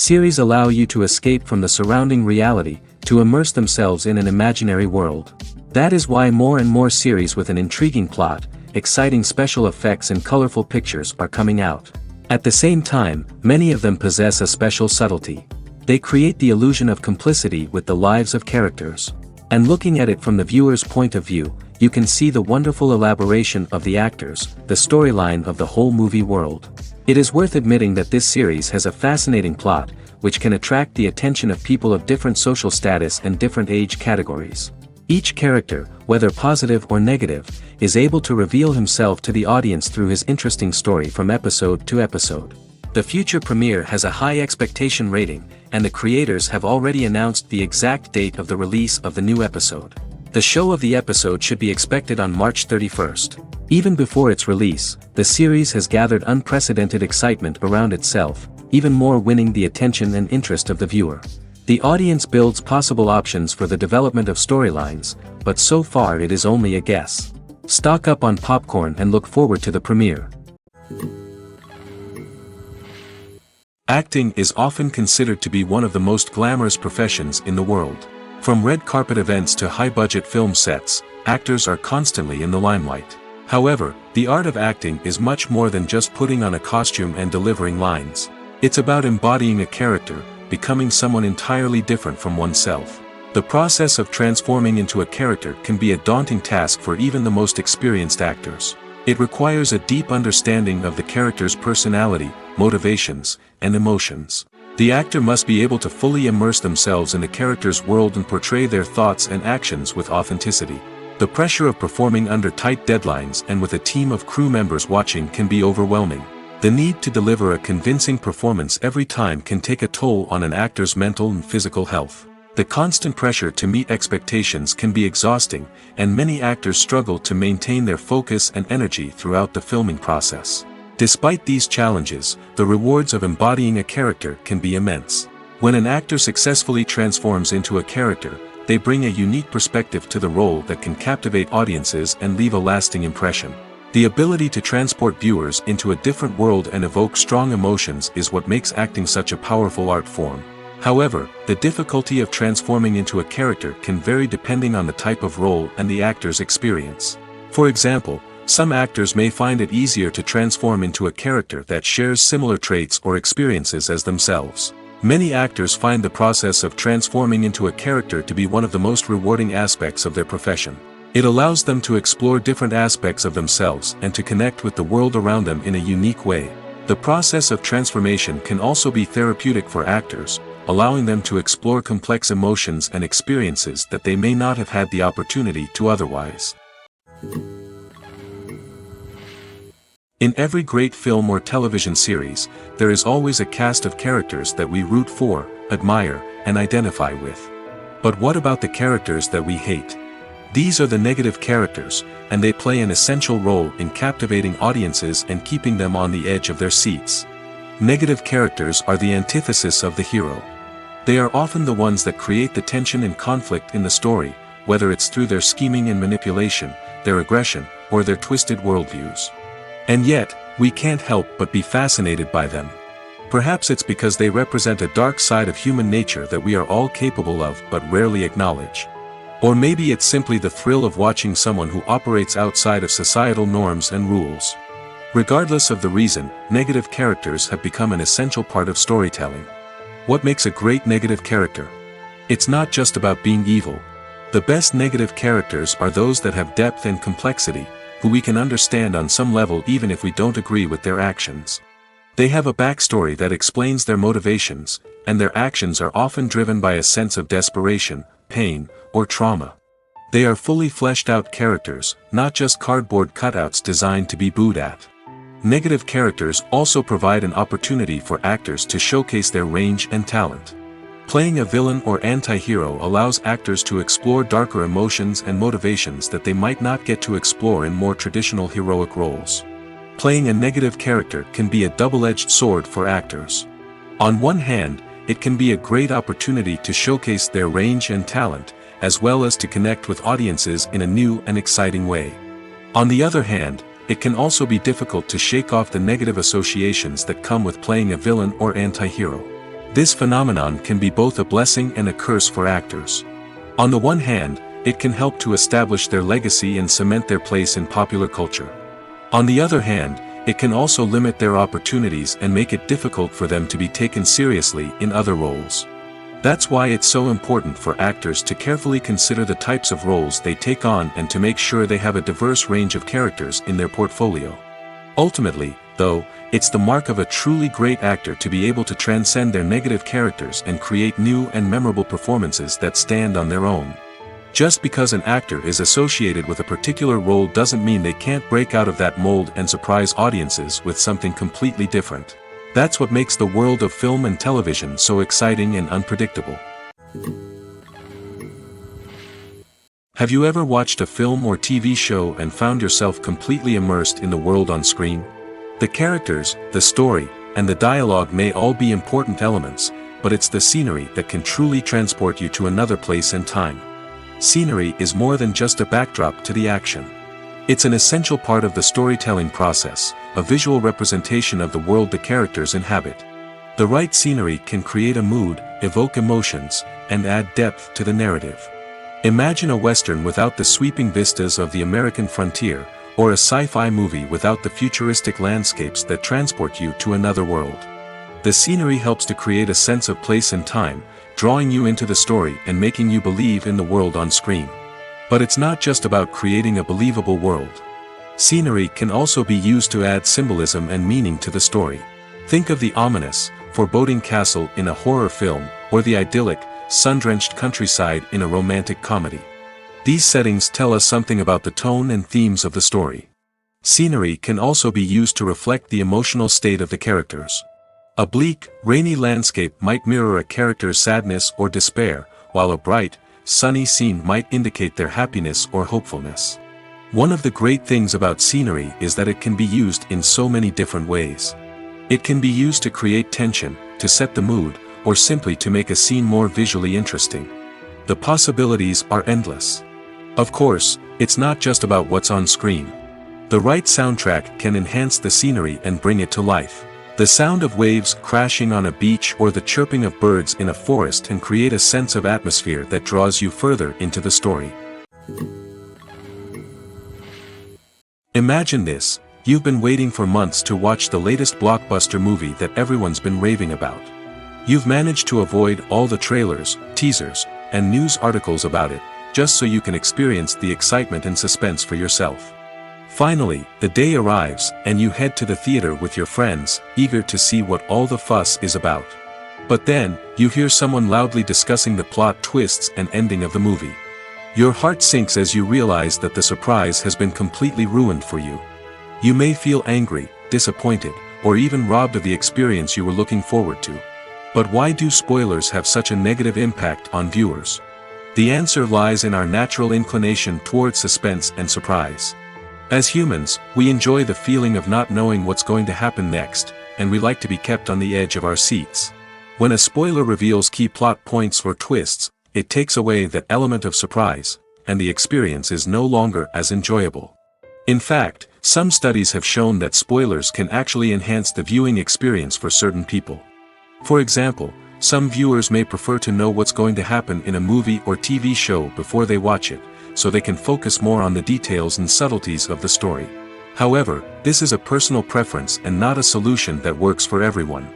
Series allow you to escape from the surrounding reality, to immerse themselves in an imaginary world. That is why more and more series with an intriguing plot, exciting special effects and colorful pictures are coming out. At the same time, many of them possess a special subtlety. They create the illusion of complicity with the lives of characters. And looking at it from the viewer's point of view, you can see the wonderful elaboration of the actors, the storyline of the whole movie world. It is worth admitting that this series has a fascinating plot, which can attract the attention of people of different social status and different age categories. Each character, whether positive or negative, is able to reveal himself to the audience through his interesting story from episode to episode. The future premiere has a high expectation rating, and the creators have already announced the exact date of the release of the new episode. The show of the episode should be expected on March 31st. Even before its release, the series has gathered unprecedented excitement around itself, even more winning the attention and interest of the viewer. The audience builds possible options for the development of storylines, but so far it is only a guess. Stock up on popcorn and look forward to the premiere. Acting is often considered to be one of the most glamorous professions in the world. From red carpet events to high-budget film sets, actors are constantly in the limelight. However, the art of acting is much more than just putting on a costume and delivering lines. It's about embodying a character, becoming someone entirely different from oneself. The process of transforming into a character can be a daunting task for even the most experienced actors. It requires a deep understanding of the character's personality, motivations, and emotions. The actor must be able to fully immerse themselves in the character's world and portray their thoughts and actions with authenticity. The pressure of performing under tight deadlines and with a team of crew members watching can be overwhelming. The need to deliver a convincing performance every time can take a toll on an actor's mental and physical health. The constant pressure to meet expectations can be exhausting, and many actors struggle to maintain their focus and energy throughout the filming process. Despite these challenges, the rewards of embodying a character can be immense. When an actor successfully transforms into a character, they bring a unique perspective to the role that can captivate audiences and leave a lasting impression. The ability to transport viewers into a different world and evoke strong emotions is what makes acting such a powerful art form. However, the difficulty of transforming into a character can vary depending on the type of role and the actor's experience. For example, some actors may find it easier to transform into a character that shares similar traits or experiences as themselves. Many actors find the process of transforming into a character to be one of the most rewarding aspects of their profession. It allows them to explore different aspects of themselves and to connect with the world around them in a unique way. The process of transformation can also be therapeutic for actors, allowing them to explore complex emotions and experiences that they may not have had the opportunity to otherwise. In every great film or television series, there is always a cast of characters that we root for, admire, and identify with. But what about the characters that we hate? These are the negative characters, and they play an essential role in captivating audiences and keeping them on the edge of their seats. Negative characters are the antithesis of the hero. They are often the ones that create the tension and conflict in the story, whether it's through their scheming and manipulation, their aggression, or their twisted worldviews. And yet, we can't help but be fascinated by them. Perhaps it's because they represent a dark side of human nature that we are all capable of but rarely acknowledge. Or maybe it's simply the thrill of watching someone who operates outside of societal norms and rules. Regardless of the reason, negative characters have become an essential part of storytelling. What makes a great negative character? It's not just about being evil. The best negative characters are those that have depth and complexity, who we can understand on some level even if we don't agree with their actions. They have a backstory that explains their motivations, and their actions are often driven by a sense of desperation, pain, or trauma. They are fully fleshed out characters, not just cardboard cutouts designed to be booed at. Negative characters also provide an opportunity for actors to showcase their range and talent. Playing a villain or anti-hero allows actors to explore darker emotions and motivations that they might not get to explore in more traditional heroic roles. Playing a negative character can be a double-edged sword for actors. On one hand, it can be a great opportunity to showcase their range and talent, as well as to connect with audiences in a new and exciting way. On the other hand, it can also be difficult to shake off the negative associations that come with playing a villain or anti-hero. This phenomenon can be both a blessing and a curse for actors. On the one hand, it can help to establish their legacy and cement their place in popular culture. On the other hand, it can also limit their opportunities and make it difficult for them to be taken seriously in other roles. That's why it's so important for actors to carefully consider the types of roles they take on and to make sure they have a diverse range of characters in their portfolio. Ultimately, though, it's the mark of a truly great actor to be able to transcend their negative characters and create new and memorable performances that stand on their own. Just because an actor is associated with a particular role doesn't mean they can't break out of that mold and surprise audiences with something completely different. That's what makes the world of film and television so exciting and unpredictable. Have you ever watched a film or TV show and found yourself completely immersed in the world on screen? The characters, the story, and the dialogue may all be important elements, but it's the scenery that can truly transport you to another place and time. Scenery is more than just a backdrop to the action. It's an essential part of the storytelling process, a visual representation of the world the characters inhabit. The right scenery can create a mood, evoke emotions, and add depth to the narrative. Imagine a Western without the sweeping vistas of the American frontier, or a sci-fi movie without the futuristic landscapes that transport you to another world. The scenery helps to create a sense of place and time, drawing you into the story and making you believe in the world on screen. But it's not just about creating a believable world. Scenery can also be used to add symbolism and meaning to the story. Think of the ominous, foreboding castle in a horror film, or the idyllic, sun-drenched countryside in a romantic comedy. These settings tell us something about the tone and themes of the story. Scenery can also be used to reflect the emotional state of the characters. A bleak, rainy landscape might mirror a character's sadness or despair, while a bright, sunny scene might indicate their happiness or hopefulness. One of the great things about scenery is that it can be used in so many different ways. It can be used to create tension, to set the mood, or simply to make a scene more visually interesting. The possibilities are endless. Of course, it's not just about what's on screen. The right soundtrack can enhance the scenery and bring it to life. The sound of waves crashing on a beach or the chirping of birds in a forest can create a sense of atmosphere that draws you further into the story. Imagine this: you've been waiting for months to watch the latest blockbuster movie that everyone's been raving about. You've managed to avoid all the trailers, teasers, and news articles about it, just so you can experience the excitement and suspense for yourself. Finally, the day arrives, and you head to the theater with your friends, eager to see what all the fuss is about. But then, you hear someone loudly discussing the plot twists and ending of the movie. Your heart sinks as you realize that the surprise has been completely ruined for you. You may feel angry, disappointed, or even robbed of the experience you were looking forward to. But why do spoilers have such a negative impact on viewers? The answer lies in our natural inclination towards suspense and surprise. As humans, we enjoy the feeling of not knowing what's going to happen next, and we like to be kept on the edge of our seats. When a spoiler reveals key plot points or twists, it takes away that element of surprise, and the experience is no longer as enjoyable. In fact, some studies have shown that spoilers can actually enhance the viewing experience for certain people. For example, some viewers may prefer to know what's going to happen in a movie or TV show before they watch it, so they can focus more on the details and subtleties of the story. However, this is a personal preference and not a solution that works for everyone.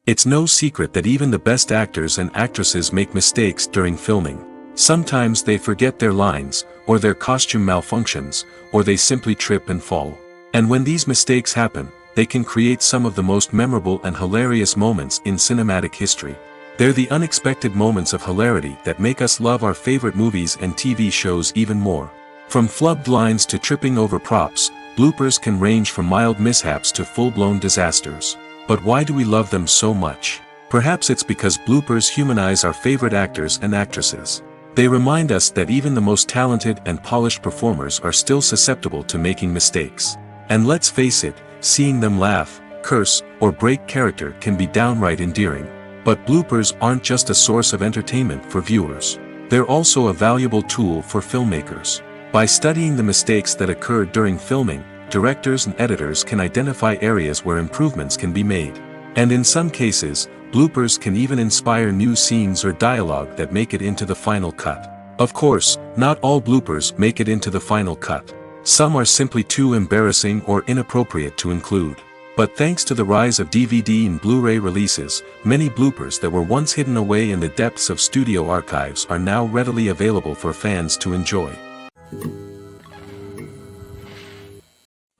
It's no secret that even the best actors and actresses make mistakes during filming. Sometimes they forget their lines, or their costume malfunctions, or they simply trip and fall. And when these mistakes happen, they can create some of the most memorable and hilarious moments in cinematic history. They're the unexpected moments of hilarity that make us love our favorite movies and TV shows even more. From flubbed lines to tripping over props, bloopers can range from mild mishaps to full-blown disasters. But why do we love them so much? Perhaps it's because bloopers humanize our favorite actors and actresses. They remind us that even the most talented and polished performers are still susceptible to making mistakes. And let's face it, seeing them laugh, curse, or break character can be downright endearing. But bloopers aren't just a source of entertainment for viewers. They're also a valuable tool for filmmakers. By studying the mistakes that occurred during filming, directors and editors can identify areas where improvements can be made. And in some cases, bloopers can even inspire new scenes or dialogue that make it into the final cut. Of course, not all bloopers make it into the final cut. Some are simply too embarrassing or inappropriate to include. But thanks to the rise of DVD and Blu-ray releases, many bloopers that were once hidden away in the depths of studio archives are now readily available for fans to enjoy.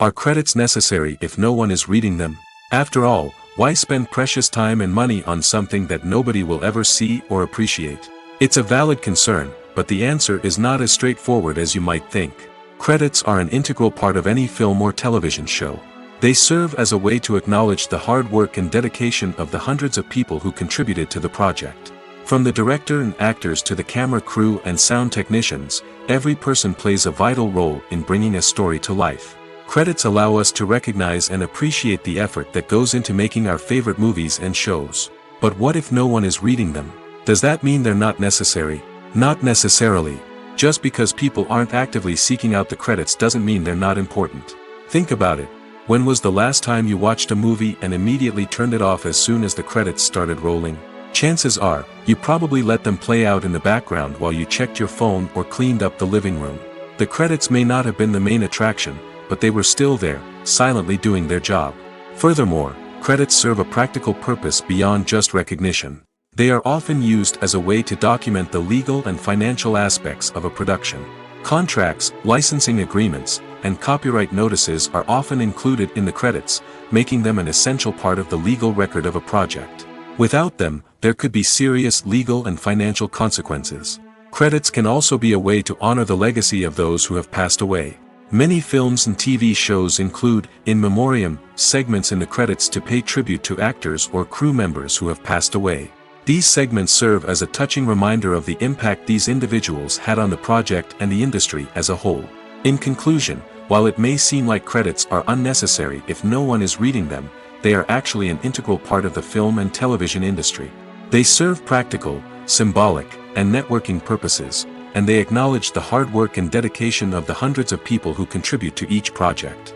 Are credits necessary if no one is reading them? After all, why spend precious time and money on something that nobody will ever see or appreciate? It's a valid concern, but the answer is not as straightforward as you might think. Credits are an integral part of any film or television show. They serve as a way to acknowledge the hard work and dedication of the hundreds of people who contributed to the project. From the director and actors to the camera crew and sound technicians, every person plays a vital role in bringing a story to life. Credits allow us to recognize and appreciate the effort that goes into making our favorite movies and shows. But what if no one is reading them? Does that mean they're not necessary? Not necessarily. Just because people aren't actively seeking out the credits doesn't mean they're not important. Think about it. When was the last time you watched a movie and immediately turned it off as soon as the credits started rolling? Chances are, you probably let them play out in the background while you checked your phone or cleaned up the living room. The credits may not have been the main attraction, but they were still there, silently doing their job. Furthermore, credits serve a practical purpose beyond just recognition. They are often used as a way to document the legal and financial aspects of a production. Contracts, licensing agreements, and copyright notices are often included in the credits, making them an essential part of the legal record of a project. Without them, there could be serious legal and financial consequences. Credits can also be a way to honor the legacy of those who have passed away. Many films and TV shows include, in memoriam, segments in the credits to pay tribute to actors or crew members who have passed away. These segments serve as a touching reminder of the impact these individuals had on the project and the industry as a whole. In conclusion, while it may seem like credits are unnecessary if no one is reading them, they are actually an integral part of the film and television industry. They serve practical, symbolic, and networking purposes, and they acknowledge the hard work and dedication of the hundreds of people who contribute to each project.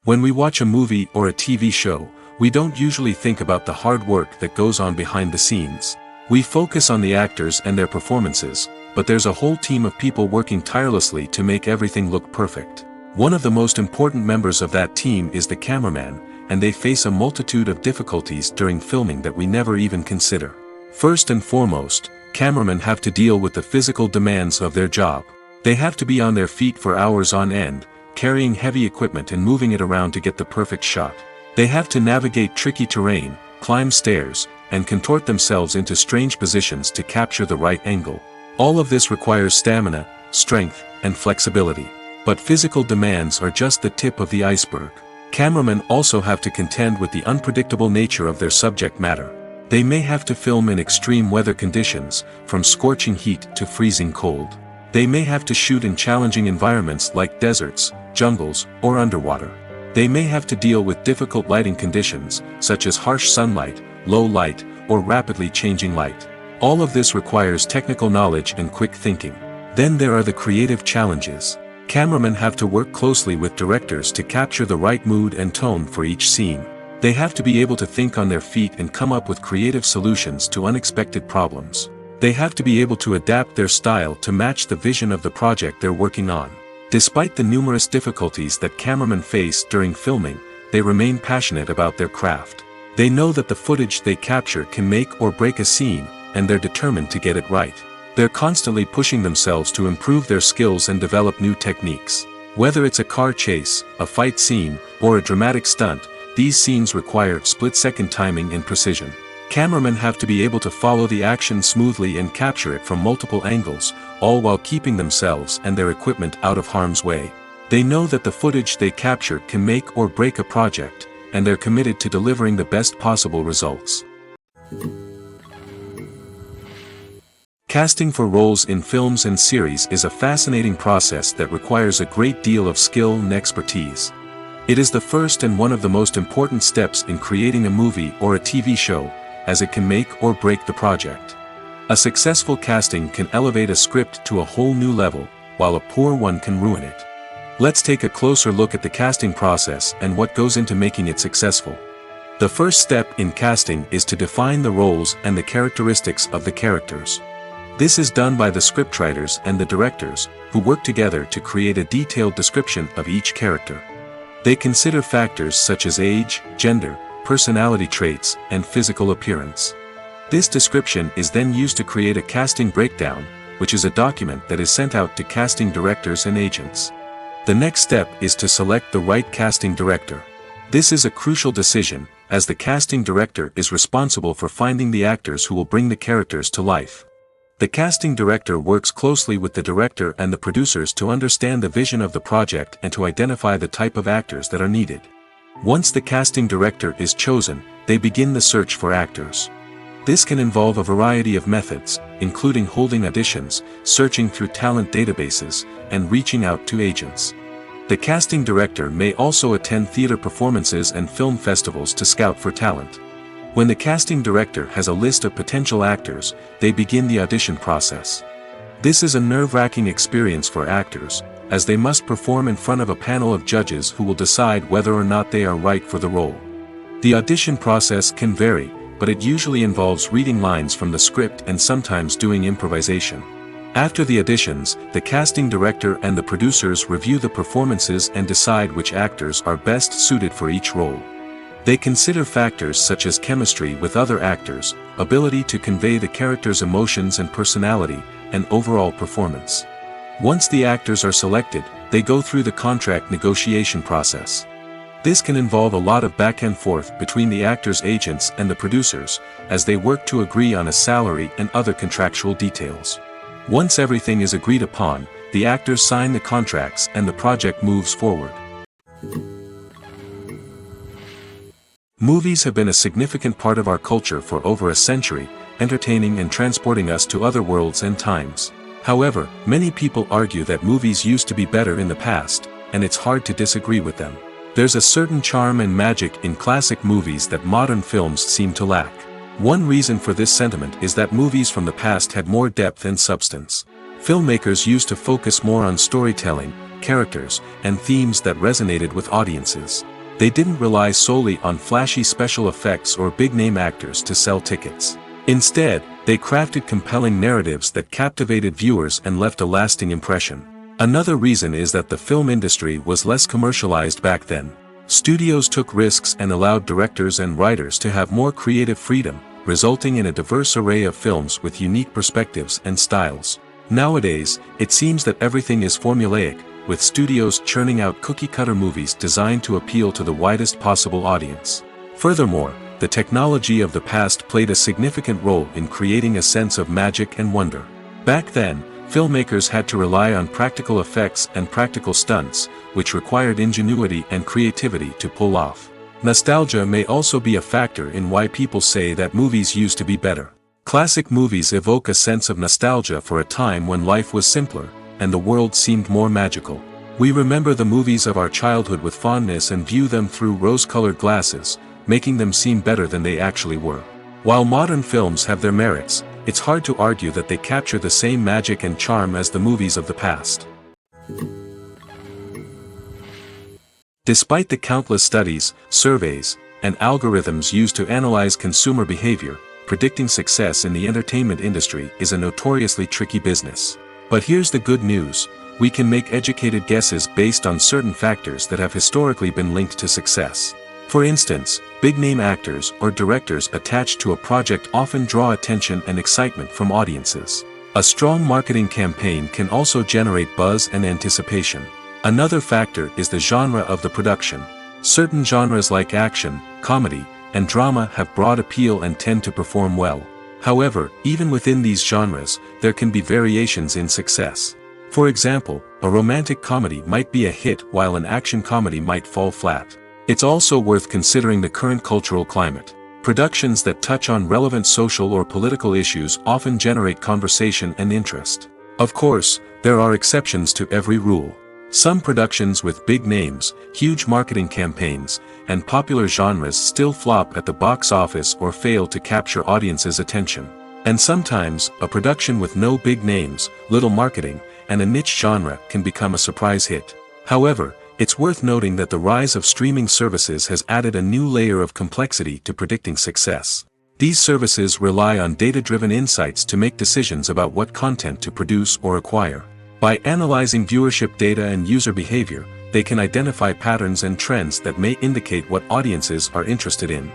When we watch a movie or a TV show, we don't usually think about the hard work that goes on behind the scenes. We focus on the actors and their performances, but there's a whole team of people working tirelessly to make everything look perfect. One of the most important members of that team is the cameraman, and they face a multitude of difficulties during filming that we never even consider. First and foremost, cameramen have to deal with the physical demands of their job. They have to be on their feet for hours on end, carrying heavy equipment and moving it around to get the perfect shot. They have to navigate tricky terrain, climb stairs, and contort themselves into strange positions to capture the right angle. All of this requires stamina, strength, and flexibility. But physical demands are just the tip of the iceberg. Cameramen also have to contend with the unpredictable nature of their subject matter. They may have to film in extreme weather conditions, from scorching heat to freezing cold. They may have to shoot in challenging environments like deserts, jungles, or underwater. They may have to deal with difficult lighting conditions, such as harsh sunlight, low light, or rapidly changing light. All of this requires technical knowledge and quick thinking. Then there are the creative challenges. Cameramen have to work closely with directors to capture the right mood and tone for each scene. They have to be able to think on their feet and come up with creative solutions to unexpected problems. They have to be able to adapt their style to match the vision of the project they're working on. Despite the numerous difficulties that cameramen face during filming, they remain passionate about their craft. They know that the footage they capture can make or break a scene, and they're determined to get it right. They're constantly pushing themselves to improve their skills and develop new techniques. Whether it's a car chase, a fight scene, or a dramatic stunt, these scenes require split-second timing and precision. Cameramen have to be able to follow the action smoothly and capture it from multiple angles, all while keeping themselves and their equipment out of harm's way. They know that the footage they capture can make or break a project, and they're committed to delivering the best possible results. Casting for roles in films and series is a fascinating process that requires a great deal of skill and expertise. It is the first and one of the most important steps in creating a movie or a TV show, as it can make or break the project. A successful casting can elevate a script to a whole new level, while a poor one can ruin it. Let's take a closer look at the casting process and what goes into making it successful. The first step in casting is to define the roles and the characteristics of the characters. This is done by the scriptwriters and the directors, who work together to create a detailed description of each character. They consider factors such as age, gender, personality traits, and physical appearance. This description is then used to create a casting breakdown, which is a document that is sent out to casting directors and agents. The next step is to select the right casting director. This is a crucial decision, as the casting director is responsible for finding the actors who will bring the characters to life. The casting director works closely with the director and the producers to understand the vision of the project and to identify the type of actors that are needed. Once the casting director is chosen, they begin the search for actors. This can involve a variety of methods, including holding auditions, searching through talent databases, and reaching out to agents. The casting director may also attend theater performances and film festivals to scout for talent. When the casting director has a list of potential actors, they begin the audition process. This is a nerve-wracking experience for actors, as they must perform in front of a panel of judges who will decide whether or not they are right for the role. The audition process can vary, but it usually involves reading lines from the script and sometimes doing improvisation. After the auditions, the casting director and the producers review the performances and decide which actors are best suited for each role. They consider factors such as chemistry with other actors, ability to convey the character's emotions and personality, and overall performance. Once the actors are selected, they go through the contract negotiation process. This can involve a lot of back and forth between the actors' agents and the producers, as they work to agree on a salary and other contractual details. Once everything is agreed upon, the actors sign the contracts and the project moves forward. Movies have been a significant part of our culture for over a century, entertaining and transporting us to other worlds and times. However, many people argue that movies used to be better in the past, and it's hard to disagree with them. There's a certain charm and magic in classic movies that modern films seem to lack. One reason for this sentiment is that movies from the past had more depth and substance. Filmmakers used to focus more on storytelling, characters, and themes that resonated with audiences. They didn't rely solely on flashy special effects or big-name actors to sell tickets. Instead, they crafted compelling narratives that captivated viewers and left a lasting impression. Another reason is that the film industry was less commercialized back then. Studios took risks and allowed directors and writers to have more creative freedom, resulting in a diverse array of films with unique perspectives and styles. Nowadays, it seems that everything is formulaic, with studios churning out cookie-cutter movies designed to appeal to the widest possible audience. Furthermore, the technology of the past played a significant role in creating a sense of magic and wonder. Back then, filmmakers had to rely on practical effects and practical stunts, which required ingenuity and creativity to pull off. Nostalgia may also be a factor in why people say that movies used to be better. Classic movies evoke a sense of nostalgia for a time when life was simpler, and the world seemed more magical. We remember the movies of our childhood with fondness and view them through rose-colored glasses, making them seem better than they actually were. While modern films have their merits, it's hard to argue that they capture the same magic and charm as the movies of the past. Despite the countless studies, surveys, and algorithms used to analyze consumer behavior, predicting success in the entertainment industry is a notoriously tricky business. But here's the good news: we can make educated guesses based on certain factors that have historically been linked to success. For instance, big-name actors or directors attached to a project often draw attention and excitement from audiences. A strong marketing campaign can also generate buzz and anticipation. Another factor is the genre of the production. Certain genres like action, comedy, and drama have broad appeal and tend to perform well. However, even within these genres, there can be variations in success. For example, a romantic comedy might be a hit while an action comedy might fall flat. It's also worth considering the current cultural climate. Productions that touch on relevant social or political issues often generate conversation and interest. Of course, there are exceptions to every rule. Some productions with big names, huge marketing campaigns, and popular genres still flop at the box office or fail to capture audiences' attention. And sometimes, a production with no big names, little marketing, and a niche genre can become a surprise hit. However, it's worth noting that the rise of streaming services has added a new layer of complexity to predicting success. These services rely on data-driven insights to make decisions about what content to produce or acquire. By analyzing viewership data and user behavior, they can identify patterns and trends that may indicate what audiences are interested in.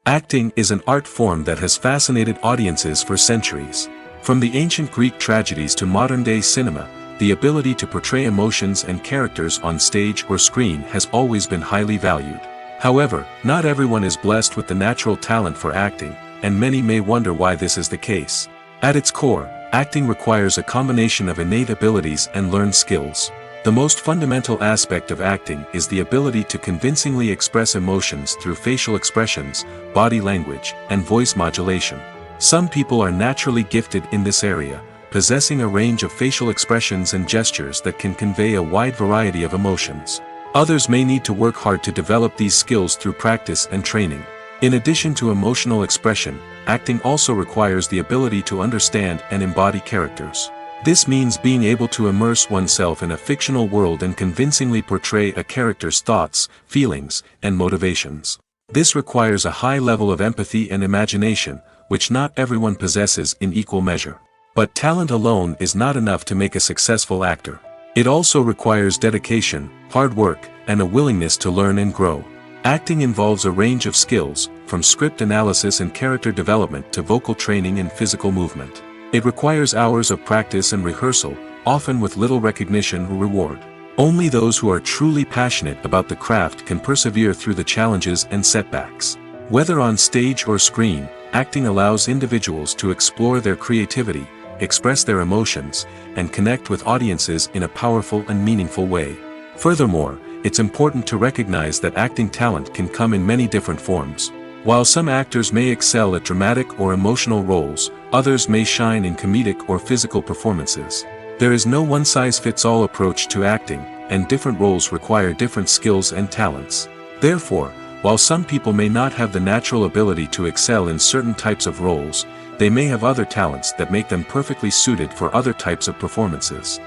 Acting is an art form that has fascinated audiences for centuries. From the ancient Greek tragedies to modern-day cinema, the ability to portray emotions and characters on stage or screen has always been highly valued. However, not everyone is blessed with the natural talent for acting, and many may wonder why this is the case. At its core, acting requires a combination of innate abilities and learned skills. The most fundamental aspect of acting is the ability to convincingly express emotions through facial expressions, body language, and voice modulation. Some people are naturally gifted in this area, possessing a range of facial expressions and gestures that can convey a wide variety of emotions. Others may need to work hard to develop these skills through practice and training. In addition to emotional expression, acting also requires the ability to understand and embody characters. This means being able to immerse oneself in a fictional world and convincingly portray a character's thoughts, feelings, and motivations. This requires a high level of empathy and imagination, which not everyone possesses in equal measure. But talent alone is not enough to make a successful actor. It also requires dedication, hard work, and a willingness to learn and grow. Acting involves a range of skills, from script analysis and character development to vocal training and physical movement. It requires hours of practice and rehearsal, often with little recognition or reward. Only those who are truly passionate about the craft can persevere through the challenges and setbacks. Whether on stage or screen, acting allows individuals to explore their creativity, express their emotions, and connect with audiences in a powerful and meaningful way. Furthermore, it's important to recognize that acting talent can come in many different forms. While some actors may excel at dramatic or emotional roles, others may shine in comedic or physical performances. There is no one-size-fits-all approach to acting, and different roles require different skills and talents. Therefore, while some people may not have the natural ability to excel in certain types of roles, they may have other talents that make them perfectly suited for other types of performances.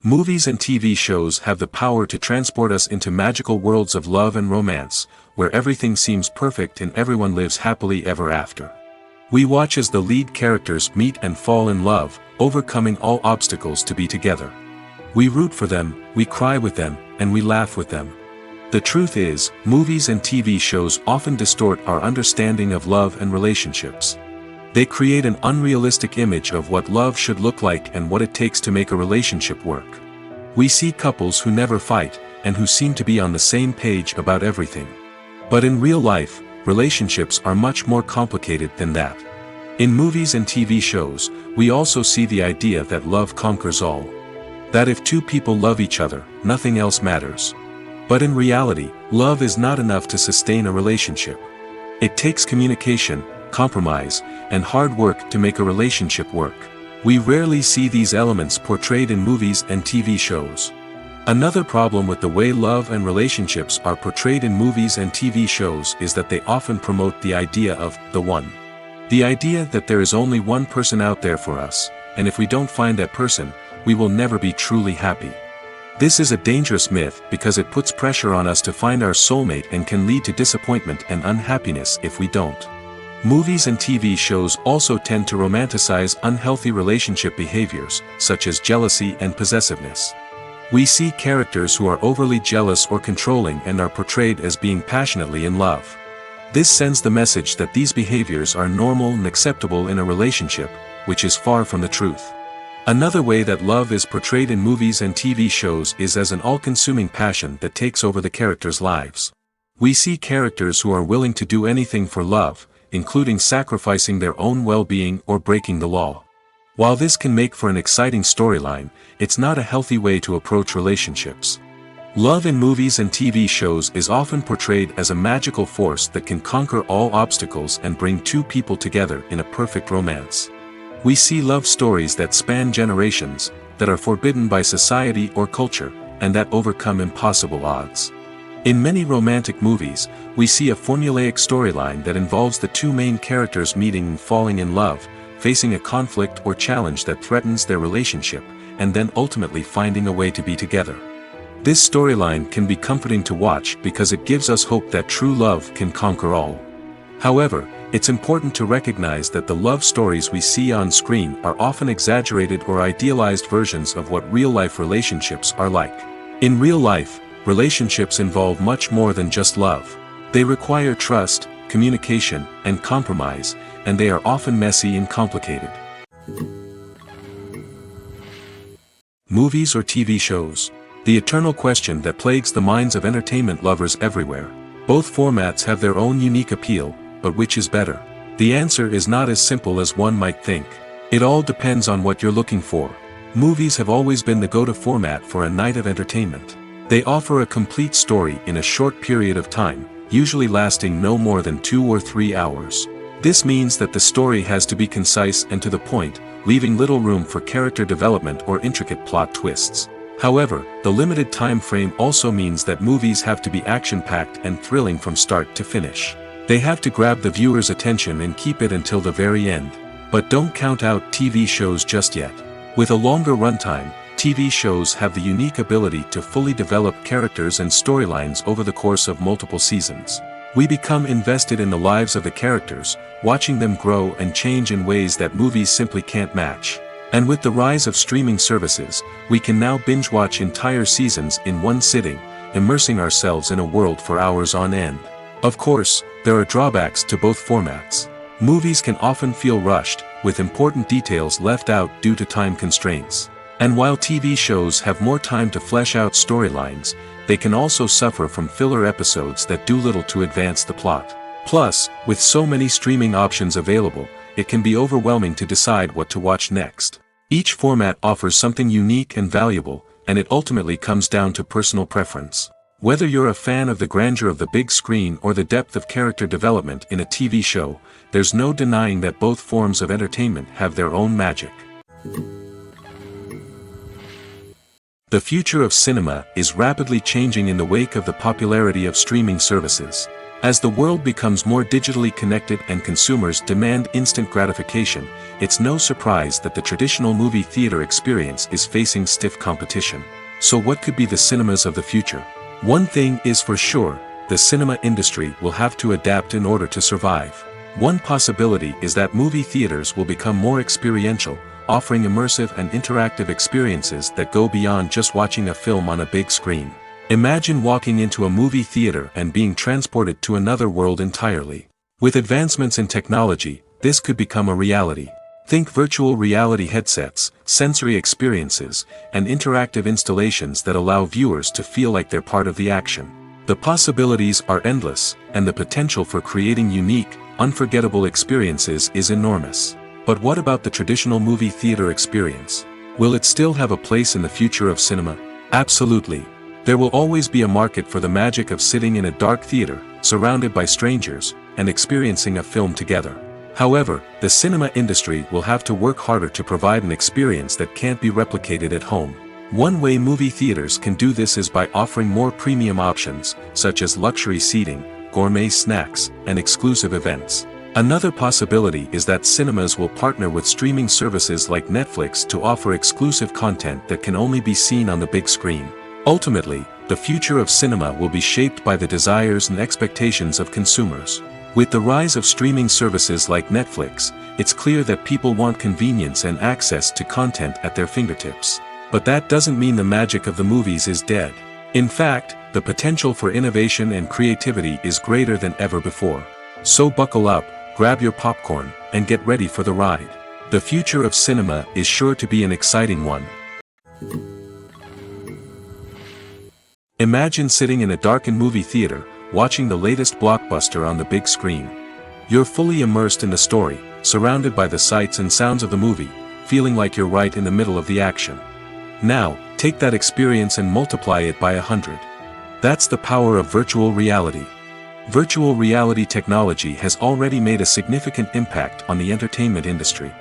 Movies and TV shows have the power to transport us into magical worlds of love and romance, where everything seems perfect and everyone lives happily ever after. We watch as the lead characters meet and fall in love, overcoming all obstacles to be together. We root for them, we cry with them, and we laugh with them. The truth is, movies and TV shows often distort our understanding of love and relationships. They create an unrealistic image of what love should look like and what it takes to make a relationship work. We see couples who never fight, and who seem to be on the same page about everything. But in real life, relationships are much more complicated than that. In movies and TV shows, we also see the idea that love conquers all. That if two people love each other, nothing else matters. But in reality, love is not enough to sustain a relationship. It takes communication, compromise, and hard work to make a relationship work. We rarely see these elements portrayed in movies and TV shows. Another problem with the way love and relationships are portrayed in movies and TV shows is that they often promote the idea of the one. The idea that there is only one person out there for us, and if we don't find that person, we will never be truly happy. This is a dangerous myth because it puts pressure on us to find our soulmate and can lead to disappointment and unhappiness if we don't. Movies and TV shows also tend to romanticize unhealthy relationship behaviors, such as jealousy and possessiveness. We see characters who are overly jealous or controlling and are portrayed as being passionately in love. This sends the message that these behaviors are normal and acceptable in a relationship, which is far from the truth. Another way that love is portrayed in movies and TV shows is as an all-consuming passion that takes over the characters' lives. We see characters who are willing to do anything for love, including sacrificing their own well-being or breaking the law. While this can make for an exciting storyline, it's not a healthy way to approach relationships. Love in movies and TV shows is often portrayed as a magical force that can conquer all obstacles and bring two people together in a perfect romance. We see love stories that span generations, that are forbidden by society or culture, and that overcome impossible odds. In many romantic movies, we see a formulaic storyline that involves the two main characters meeting and falling in love, facing a conflict or challenge that threatens their relationship, and then ultimately finding a way to be together. This storyline can be comforting to watch because it gives us hope that true love can conquer all. However, it's important to recognize that the love stories we see on screen are often exaggerated or idealized versions of what real-life relationships are like. In real life, relationships involve much more than just love. They require trust, communication, and compromise, and they are often messy and complicated. Movies or TV shows? The eternal question that plagues the minds of entertainment lovers everywhere. Both formats have their own unique appeal, but which is better? The answer is not as simple as one might think. It all depends on what you're looking for. Movies have always been the go-to format for a night of entertainment. They offer a complete story in a short period of time, usually lasting no more than 2 or 3 hours. This means that the story has to be concise and to the point, leaving little room for character development or intricate plot twists. However, the limited time frame also means that movies have to be action-packed and thrilling from start to finish. They have to grab the viewer's attention and keep it until the very end. But don't count out TV shows just yet. With a longer runtime, TV shows have the unique ability to fully develop characters and storylines over the course of multiple seasons. We become invested in the lives of the characters, watching them grow and change in ways that movies simply can't match. And with the rise of streaming services, we can now binge-watch entire seasons in one sitting, immersing ourselves in a world for hours on end. Of course, there are drawbacks to both formats. Movies can often feel rushed, with important details left out due to time constraints. And while TV shows have more time to flesh out storylines, they can also suffer from filler episodes that do little to advance the plot. Plus, with so many streaming options available, it can be overwhelming to decide what to watch next. Each format offers something unique and valuable, and it ultimately comes down to personal preference. Whether you're a fan of the grandeur of the big screen or the depth of character development in a TV show, there's no denying that both forms of entertainment have their own magic. The future of cinema is rapidly changing in the wake of the popularity of streaming services. As the world becomes more digitally connected and consumers demand instant gratification, it's no surprise that the traditional movie theater experience is facing stiff competition. So what could be the cinemas of the future? One thing is for sure, the cinema industry will have to adapt in order to survive. One possibility is that movie theaters will become more experiential, offering immersive and interactive experiences that go beyond just watching a film on a big screen. Imagine walking into a movie theater and being transported to another world entirely. With advancements in technology, this could become a reality. Think virtual reality headsets, sensory experiences, and interactive installations that allow viewers to feel like they're part of the action. The possibilities are endless, and the potential for creating unique, unforgettable experiences is enormous. But what about the traditional movie theater experience? Will it still have a place in the future of cinema? Absolutely. There will always be a market for the magic of sitting in a dark theater, surrounded by strangers, and experiencing a film together. However, the cinema industry will have to work harder to provide an experience that can't be replicated at home. One way movie theaters can do this is by offering more premium options, such as luxury seating, gourmet snacks, and exclusive events. Another possibility is that cinemas will partner with streaming services like Netflix to offer exclusive content that can only be seen on the big screen. Ultimately, the future of cinema will be shaped by the desires and expectations of consumers. With the rise of streaming services like Netflix, it's clear that people want convenience and access to content at their fingertips. But that doesn't mean the magic of the movies is dead. In fact, the potential for innovation and creativity is greater than ever before. So buckle up, grab your popcorn, and get ready for the ride. The future of cinema is sure to be an exciting one. Imagine sitting in a darkened movie theater, watching the latest blockbuster on the big screen. You're fully immersed in the story, surrounded by the sights and sounds of the movie, feeling like you're right in the middle of the action. Now, take that experience and multiply it by 100. That's the power of virtual reality. Virtual reality technology has already made a significant impact on the entertainment industry.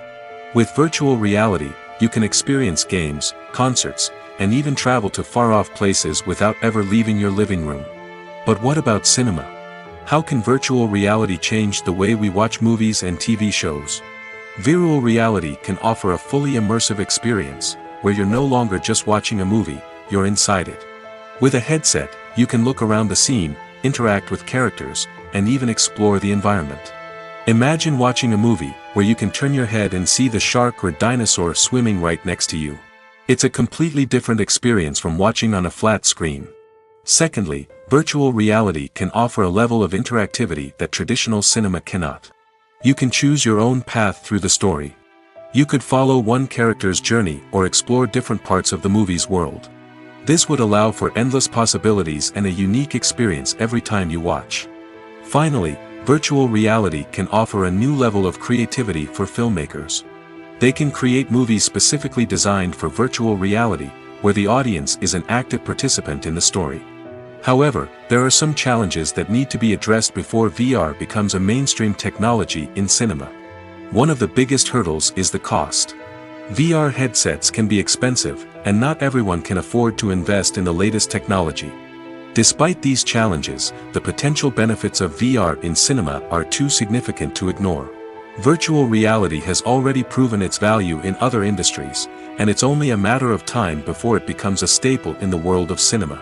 With virtual reality, you can experience games, concerts, and even travel to far-off places without ever leaving your living room. But what about cinema? How can virtual reality change the way we watch movies and TV shows? Virtual reality can offer a fully immersive experience, where you're no longer just watching a movie, you're inside it. With a headset, you can look around the scene, interact with characters, and even explore the environment. Imagine watching a movie, where you can turn your head and see the shark or dinosaur swimming right next to you. It's a completely different experience from watching on a flat screen. Secondly, virtual reality can offer a level of interactivity that traditional cinema cannot. You can choose your own path through the story. You could follow one character's journey or explore different parts of the movie's world. This would allow for endless possibilities and a unique experience every time you watch. Finally, virtual reality can offer a new level of creativity for filmmakers. They can create movies specifically designed for virtual reality, where the audience is an active participant in the story. However, there are some challenges that need to be addressed before VR becomes a mainstream technology in cinema. One of the biggest hurdles is the cost. VR headsets can be expensive, and not everyone can afford to invest in the latest technology. Despite these challenges, the potential benefits of VR in cinema are too significant to ignore. Virtual reality has already proven its value in other industries, and it's only a matter of time before it becomes a staple in the world of cinema.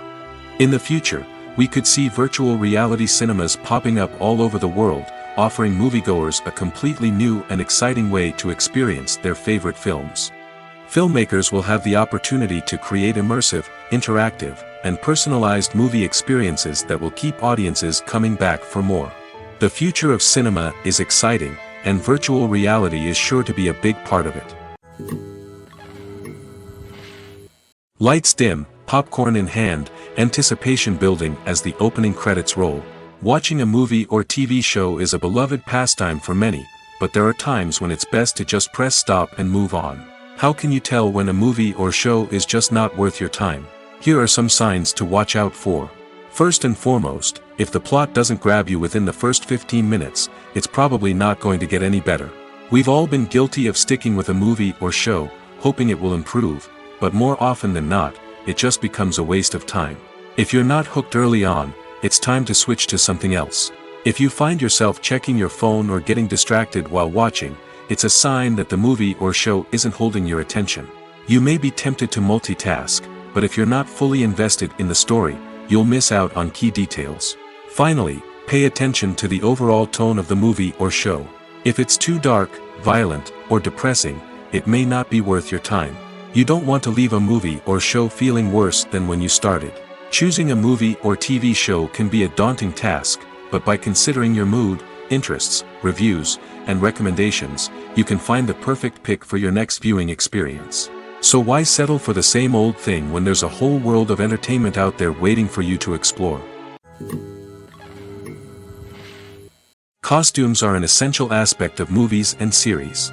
In the future, we could see virtual reality cinemas popping up all over the world, offering moviegoers a completely new and exciting way to experience their favorite films. Filmmakers will have the opportunity to create immersive, interactive, and personalized movie experiences that will keep audiences coming back for more. The future of cinema is exciting, and virtual reality is sure to be a big part of it. Lights dim, popcorn in hand, anticipation building as the opening credits roll. Watching a movie or TV show is a beloved pastime for many, but there are times when it's best to just press stop and move on. How can you tell when a movie or show is just not worth your time? Here are some signs to watch out for. First and foremost, if the plot doesn't grab you within the first 15 minutes, it's probably not going to get any better. We've all been guilty of sticking with a movie or show, hoping it will improve, but more often than not, it just becomes a waste of time. If you're not hooked early on, it's time to switch to something else. If you find yourself checking your phone or getting distracted while watching, it's a sign that the movie or show isn't holding your attention. You may be tempted to multitask, but if you're not fully invested in the story, you'll miss out on key details. Finally, pay attention to the overall tone of the movie or show. If it's too dark, violent, or depressing, it may not be worth your time. You don't want to leave a movie or show feeling worse than when you started. Choosing a movie or TV show can be a daunting task, but by considering your mood, interests, reviews, and recommendations, you can find the perfect pick for your next viewing experience. So why settle for the same old thing when there's a whole world of entertainment out there waiting for you to explore? Costumes are an essential aspect of movies and series.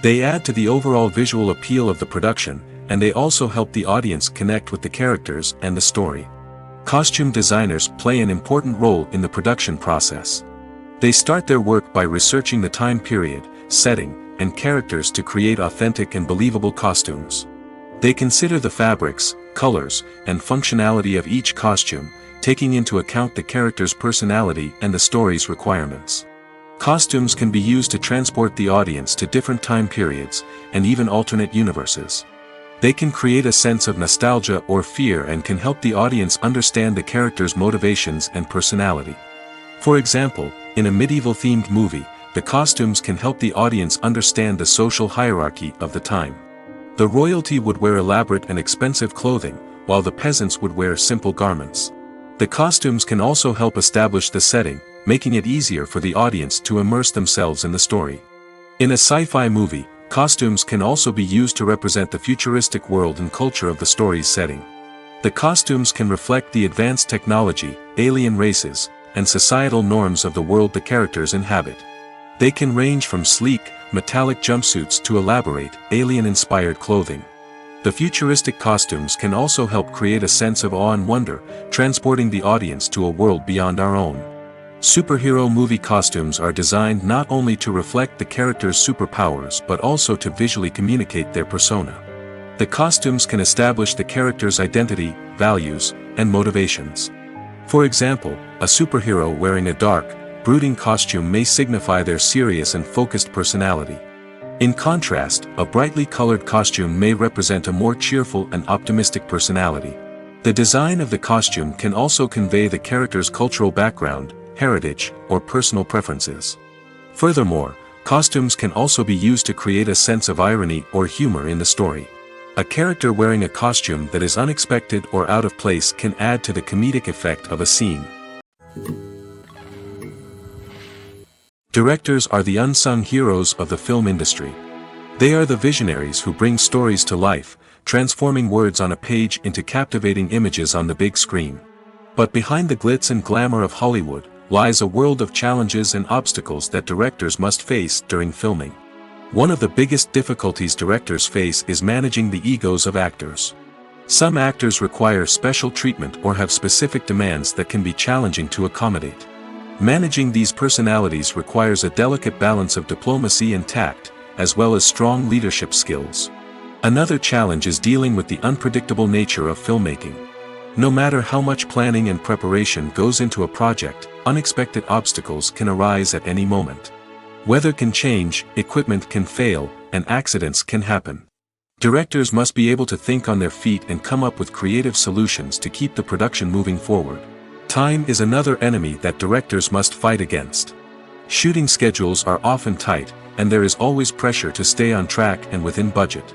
They add to the overall visual appeal of the production, and they also help the audience connect with the characters and the story. Costume designers play an important role in the production process. They start their work by researching the time period, setting, and characters to create authentic and believable costumes. They consider the fabrics, colors, and functionality of each costume, taking into account the character's personality and the story's requirements. Costumes can be used to transport the audience to different time periods, and even alternate universes. They can create a sense of nostalgia or fear and can help the audience understand the character's motivations and personality. For example, in a medieval-themed movie, the costumes can help the audience understand the social hierarchy of the time. The royalty would wear elaborate and expensive clothing, while the peasants would wear simple garments. The costumes can also help establish the setting, making it easier for the audience to immerse themselves in the story. In a sci-fi movie, costumes can also be used to represent the futuristic world and culture of the story's setting. The costumes can reflect the advanced technology, alien races, and societal norms of the world the characters inhabit. They can range from sleek, metallic jumpsuits to elaborate, alien-inspired clothing. The futuristic costumes can also help create a sense of awe and wonder, transporting the audience to a world beyond our own. Superhero movie costumes are designed not only to reflect the character's superpowers but also to visually communicate their persona. The costumes can establish the character's identity, values, and motivations. For example, a superhero wearing a dark, brooding costume may signify their serious and focused personality. In contrast, a brightly colored costume may represent a more cheerful and optimistic personality. The design of the costume can also convey the character's cultural background, heritage, or personal preferences. Furthermore, costumes can also be used to create a sense of irony or humor in the story. A character wearing a costume that is unexpected or out of place can add to the comedic effect of a scene. Directors are the unsung heroes of the film industry. They are the visionaries who bring stories to life, transforming words on a page into captivating images on the big screen. But behind the glitz and glamour of Hollywood lies a world of challenges and obstacles that directors must face during filming. One of the biggest difficulties directors face is managing the egos of actors. Some actors require special treatment or have specific demands that can be challenging to accommodate. Managing these personalities requires a delicate balance of diplomacy and tact, as well as strong leadership skills. Another challenge is dealing with the unpredictable nature of filmmaking. No matter how much planning and preparation goes into a project, unexpected obstacles can arise at any moment. Weather can change, equipment can fail, and accidents can happen. Directors must be able to think on their feet and come up with creative solutions to keep the production moving forward. Time is another enemy that directors must fight against. Shooting schedules are often tight, and there is always pressure to stay on track and within budget.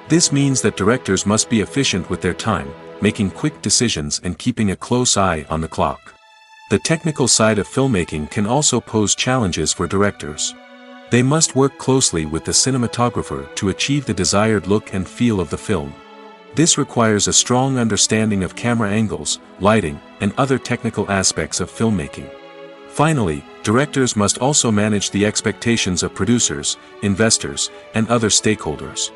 This means that directors must be efficient with their time, making quick decisions and keeping a close eye on the clock. The technical side of filmmaking can also pose challenges for directors. They must work closely with the cinematographer to achieve the desired look and feel of the film. This requires a strong understanding of camera angles, lighting, and other technical aspects of filmmaking. Finally, directors must also manage the expectations of producers, investors, and other stakeholders.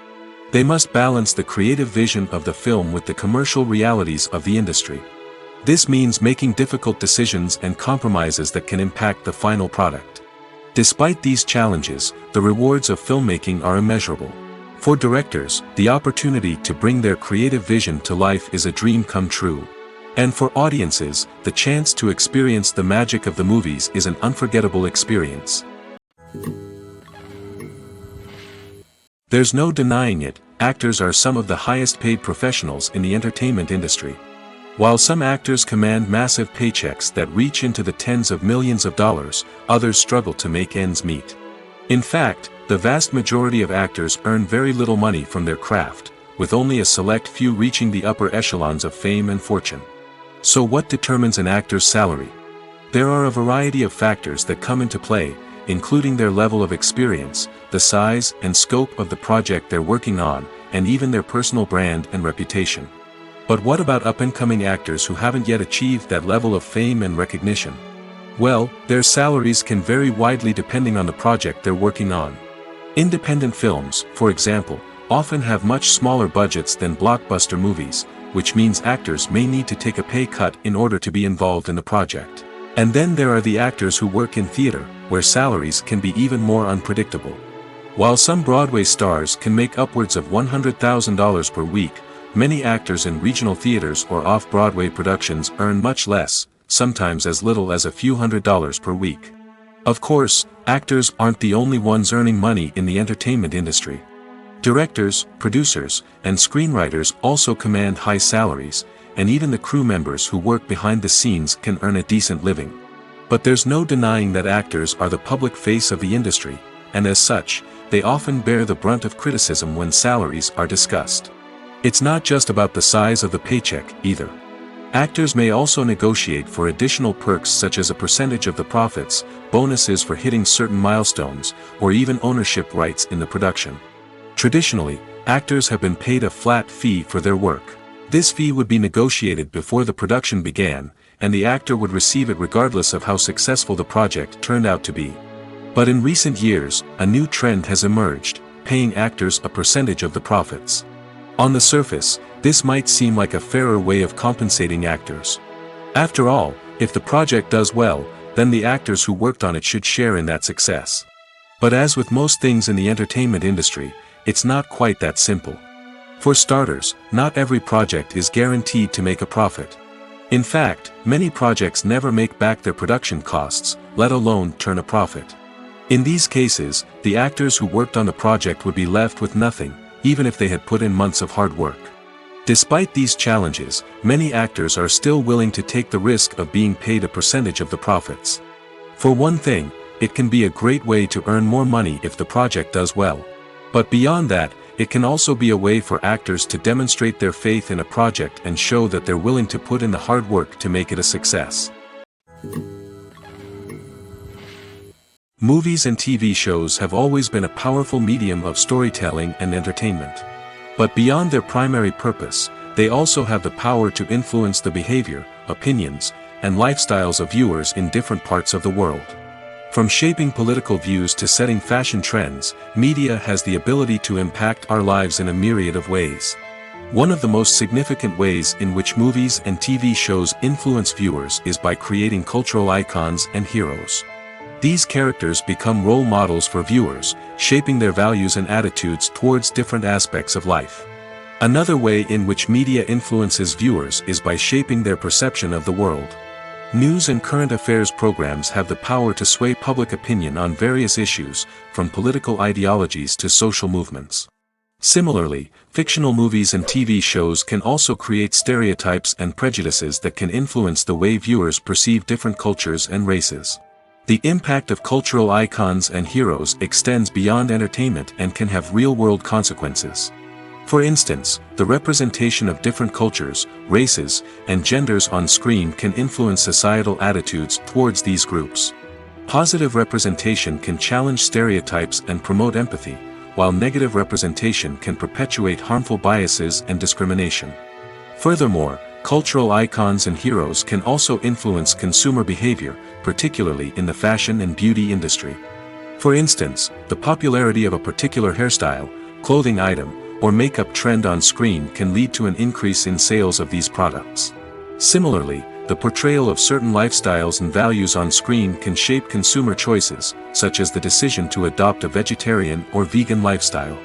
They must balance the creative vision of the film with the commercial realities of the industry. This means making difficult decisions and compromises that can impact the final product. Despite these challenges, the rewards of filmmaking are immeasurable. For directors, the opportunity to bring their creative vision to life is a dream come true. And for audiences, the chance to experience the magic of the movies is an unforgettable experience. There's no denying it, actors are some of the highest paid professionals in the entertainment industry. While some actors command massive paychecks that reach into the tens of millions of dollars, others struggle to make ends meet. In fact, the vast majority of actors earn very little money from their craft, with only a select few reaching the upper echelons of fame and fortune. So what determines an actor's salary? There are a variety of factors that come into play, including their level of experience, the size and scope of the project they're working on, and even their personal brand and reputation. But what about up-and-coming actors who haven't yet achieved that level of fame and recognition? Well, their salaries can vary widely depending on the project they're working on. Independent films, for example, often have much smaller budgets than blockbuster movies, which means actors may need to take a pay cut in order to be involved in the project. And then there are the actors who work in theater, where salaries can be even more unpredictable. While some Broadway stars can make upwards of $100,000 per week, many actors in regional theaters or off-Broadway productions earn much less, sometimes as little as a few $100s per week. Of course, actors aren't the only ones earning money in the entertainment industry. Directors, producers, and screenwriters also command high salaries, and even the crew members who work behind the scenes can earn a decent living. But there's no denying that actors are the public face of the industry, and as such, they often bear the brunt of criticism when salaries are discussed. It's not just about the size of the paycheck, either. Actors may also negotiate for additional perks such as a percentage of the profits, bonuses for hitting certain milestones, or even ownership rights in the production. Traditionally, actors have been paid a flat fee for their work. This fee would be negotiated before the production began, and the actor would receive it regardless of how successful the project turned out to be. But in recent years, a new trend has emerged, paying actors a percentage of the profits. On the surface, this might seem like a fairer way of compensating actors. After all, if the project does well, then the actors who worked on it should share in that success. But as with most things in the entertainment industry, it's not quite that simple. For starters, not every project is guaranteed to make a profit. In fact, many projects never make back their production costs, let alone turn a profit. In these cases, the actors who worked on the project would be left with nothing, even if they had put in months of hard work. Despite these challenges, many actors are still willing to take the risk of being paid a percentage of the profits. For one thing, it can be a great way to earn more money if the project does well. But beyond that, it can also be a way for actors to demonstrate their faith in a project and show that they're willing to put in the hard work to make it a success. Movies and TV shows have always been a powerful medium of storytelling and entertainment. But beyond their primary purpose, they also have the power to influence the behavior, opinions, and lifestyles of viewers in different parts of the world. From shaping political views to setting fashion trends, media has the ability to impact our lives in a myriad of ways. One of the most significant ways in which movies and TV shows influence viewers is by creating cultural icons and heroes. These characters become role models for viewers, shaping their values and attitudes towards different aspects of life. Another way in which media influences viewers is by shaping their perception of the world. News and current affairs programs have the power to sway public opinion on various issues, from political ideologies to social movements. Similarly, fictional movies and TV shows can also create stereotypes and prejudices that can influence the way viewers perceive different cultures and races. The impact of cultural icons and heroes extends beyond entertainment and can have real-world consequences. For instance, the representation of different cultures, races, and genders on screen can influence societal attitudes towards these groups. Positive representation can challenge stereotypes and promote empathy, while negative representation can perpetuate harmful biases and discrimination. Furthermore, cultural icons and heroes can also influence consumer behavior, particularly in the fashion and beauty industry. For instance, the popularity of a particular hairstyle, clothing item, or makeup trend on screen can lead to an increase in sales of these products. Similarly, the portrayal of certain lifestyles and values on screen can shape consumer choices, such as the decision to adopt a vegetarian or vegan lifestyle.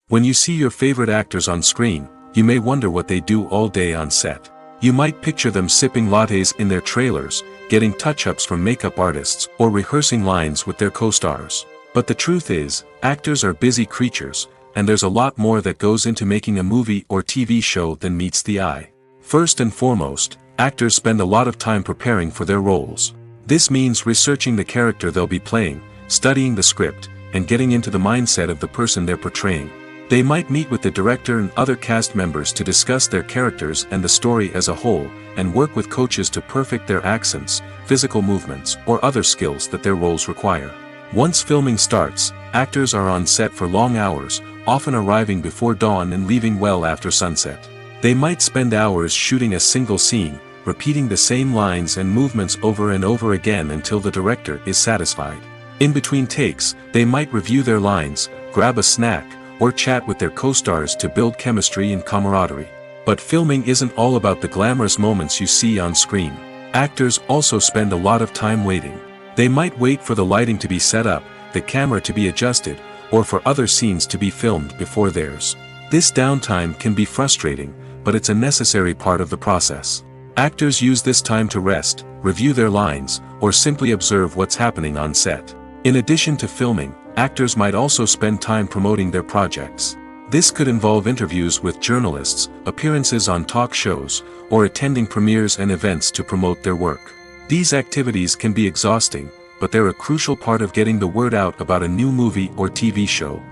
When you see your favorite actors on screen, you may wonder what they do all day on set. You might picture them sipping lattes in their trailers, getting touch-ups from makeup artists, or rehearsing lines with their co-stars. But the truth is, actors are busy creatures, and there's a lot more that goes into making a movie or TV show than meets the eye. First and foremost, actors spend a lot of time preparing for their roles. This means researching the character they'll be playing, studying the script, and getting into the mindset of the person they're portraying. They might meet with the director and other cast members to discuss their characters and the story as a whole, and work with coaches to perfect their accents, physical movements, or other skills that their roles require. Once filming starts, actors are on set for long hours, often arriving before dawn and leaving well after sunset. They might spend hours shooting a single scene, repeating the same lines and movements over and over again until the director is satisfied. In between takes, they might review their lines, grab a snack, or chat with their co-stars to build chemistry and camaraderie. But filming isn't all about the glamorous moments you see on screen. Actors also spend a lot of time waiting. They might wait for the lighting to be set up, the camera to be adjusted, or for other scenes to be filmed before theirs. This downtime can be frustrating, but it's a necessary part of the process. Actors use this time to rest, review their lines, or simply observe what's happening on set. In addition to filming, actors might also spend time promoting their projects. This could involve interviews with journalists, appearances on talk shows, or attending premieres and events to promote their work. These activities can be exhausting, but they're a crucial part of getting the word out about a new movie or TV show.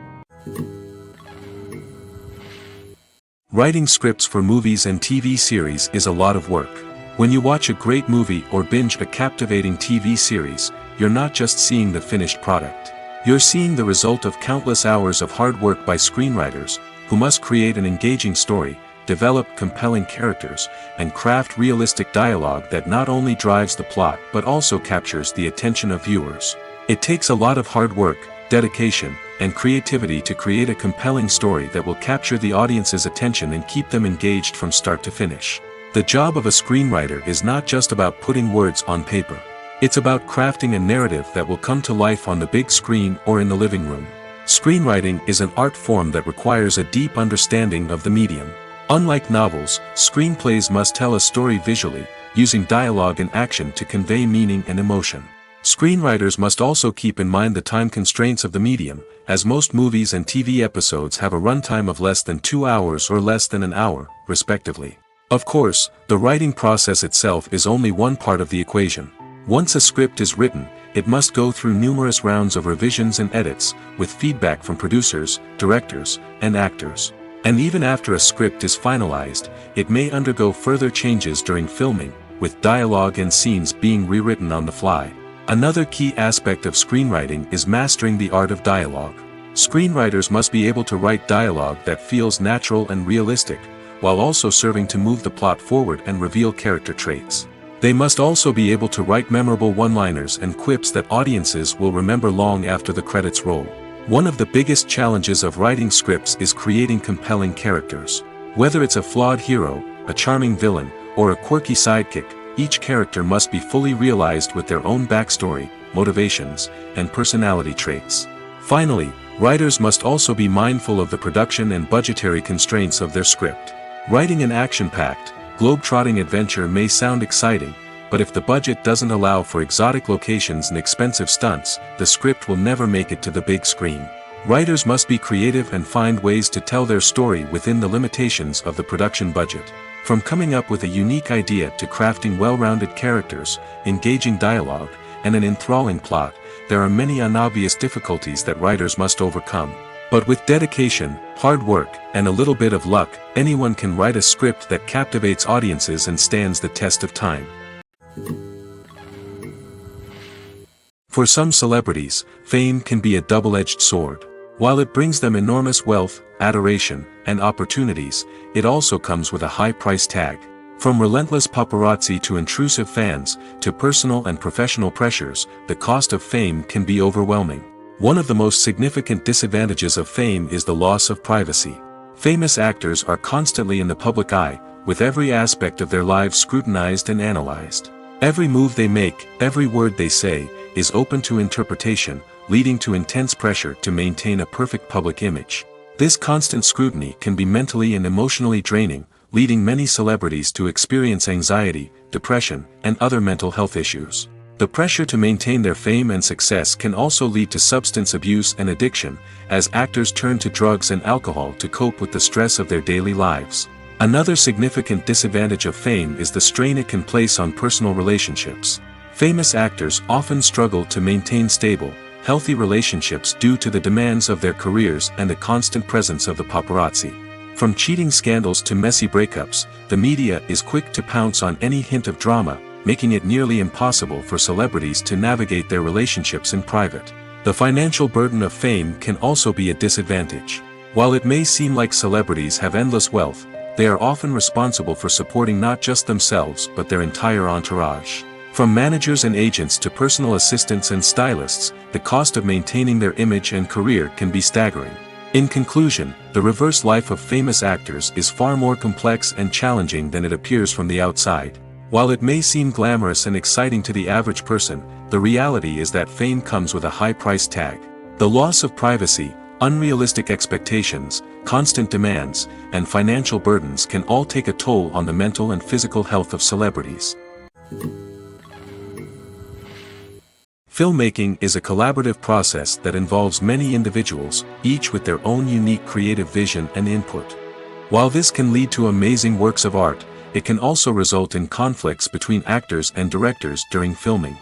Writing scripts for movies and TV series is a lot of work. When you watch a great movie or binge a captivating TV series, you're not just seeing the finished product. You're seeing the result of countless hours of hard work by screenwriters, who must create an engaging story, develop compelling characters, and craft realistic dialogue that not only drives the plot but also captures the attention of viewers. It takes a lot of hard work, dedication, and creativity to create a compelling story that will capture the audience's attention and keep them engaged from start to finish. The job of a screenwriter is not just about putting words on paper. It's about crafting a narrative that will come to life on the big screen or in the living room. Screenwriting is an art form that requires a deep understanding of the medium. Unlike novels, screenplays must tell a story visually, using dialogue and action to convey meaning and emotion. Screenwriters must also keep in mind the time constraints of the medium, as most movies and TV episodes have a runtime of less than 2 hours or less than an hour, respectively. Of course, the writing process itself is only one part of the equation. Once a script is written, it must go through numerous rounds of revisions and edits, with feedback from producers, directors, and actors. And even after a script is finalized, it may undergo further changes during filming, with dialogue and scenes being rewritten on the fly. Another key aspect of screenwriting is mastering the art of dialogue. Screenwriters must be able to write dialogue that feels natural and realistic, while also serving to move the plot forward and reveal character traits. They must also be able to write memorable one-liners and quips that audiences will remember long after the credits roll. One of the biggest challenges of writing scripts is creating compelling characters. Whether it's a flawed hero, a charming villain, or a quirky sidekick, each character must be fully realized with their own backstory, motivations, and personality traits. Finally, writers must also be mindful of the production and budgetary constraints of their script. Writing an action-packed, globe-trotting adventure may sound exciting, but if the budget doesn't allow for exotic locations and expensive stunts, the script will never make it to the big screen. Writers must be creative and find ways to tell their story within the limitations of the production budget. From coming up with a unique idea to crafting well-rounded characters, engaging dialogue, and an enthralling plot, there are many unobvious difficulties that writers must overcome. But with dedication, hard work, and a little bit of luck, anyone can write a script that captivates audiences and stands the test of time. For some celebrities, fame can be a double-edged sword. While it brings them enormous wealth, adoration, and opportunities, it also comes with a high price tag. From relentless paparazzi to intrusive fans, to personal and professional pressures, the cost of fame can be overwhelming. One of the most significant disadvantages of fame is the loss of privacy. Famous actors are constantly in the public eye, with every aspect of their lives scrutinized and analyzed. Every move they make, every word they say, is open to interpretation, leading to intense pressure to maintain a perfect public image. This constant scrutiny can be mentally and emotionally draining, leading many celebrities to experience anxiety, depression, and other mental health issues. The pressure to maintain their fame and success can also lead to substance abuse and addiction, as actors turn to drugs and alcohol to cope with the stress of their daily lives. Another significant disadvantage of fame is the strain it can place on personal relationships. Famous actors often struggle to maintain stable, healthy relationships due to the demands of their careers and the constant presence of the paparazzi. From cheating scandals to messy breakups, the media is quick to pounce on any hint of drama, making it nearly impossible for celebrities to navigate their relationships in private. The financial burden of fame can also be a disadvantage. While it may seem like celebrities have endless wealth, they are often responsible for supporting not just themselves but their entire entourage. From managers and agents to personal assistants and stylists, the cost of maintaining their image and career can be staggering. In conclusion, the reverse life of famous actors is far more complex and challenging than it appears from the outside. While it may seem glamorous and exciting to the average person, the reality is that fame comes with a high price tag. The loss of privacy, unrealistic expectations, constant demands, and financial burdens can all take a toll on the mental and physical health of celebrities. Filmmaking is a collaborative process that involves many individuals, each with their own unique creative vision and input. While this can lead to amazing works of art, it can also result in conflicts between actors and directors during filming.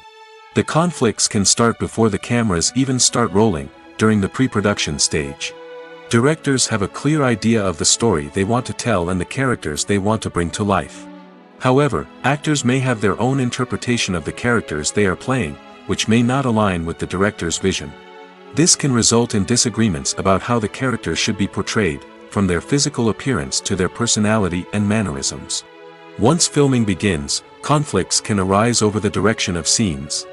The conflicts can start before the cameras even start rolling, during the pre-production stage. Directors have a clear idea of the story they want to tell and the characters they want to bring to life. However, actors may have their own interpretation of the characters they are playing, which may not align with the director's vision. This can result in disagreements about how the characters should be portrayed, from their physical appearance to their personality and mannerisms. Once filming begins, conflicts can arise over the direction of scenes.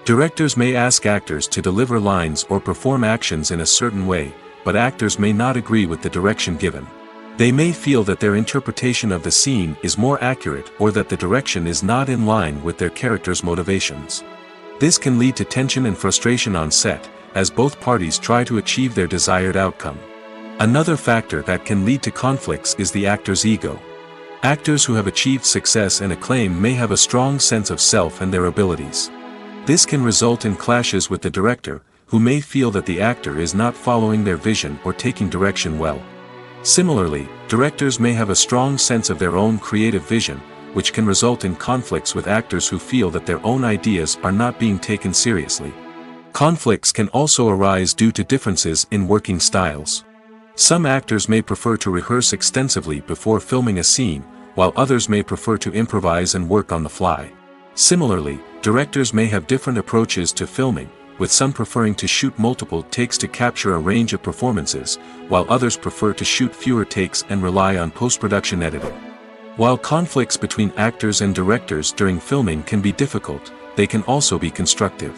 Directors may ask actors to deliver lines or perform actions in a certain way, but actors may not agree with the direction given. They may feel that their interpretation of the scene is more accurate or that the direction is not in line with their character's motivations. This can lead to tension and frustration on set, as both parties try to achieve their desired outcome. Another factor that can lead to conflicts is the actor's ego. Actors who have achieved success and acclaim may have a strong sense of self and their abilities. This can result in clashes with the director, who may feel that the actor is not following their vision or taking direction well. Similarly, directors may have a strong sense of their own creative vision, which can result in conflicts with actors who feel that their own ideas are not being taken seriously. Conflicts can also arise due to differences in working styles. Some actors may prefer to rehearse extensively before filming a scene, while others may prefer to improvise and work on the fly. Similarly, directors may have different approaches to filming, with some preferring to shoot multiple takes to capture a range of performances, while others prefer to shoot fewer takes and rely on post-production editing. While conflicts between actors and directors during filming can be difficult, they can also be constructive.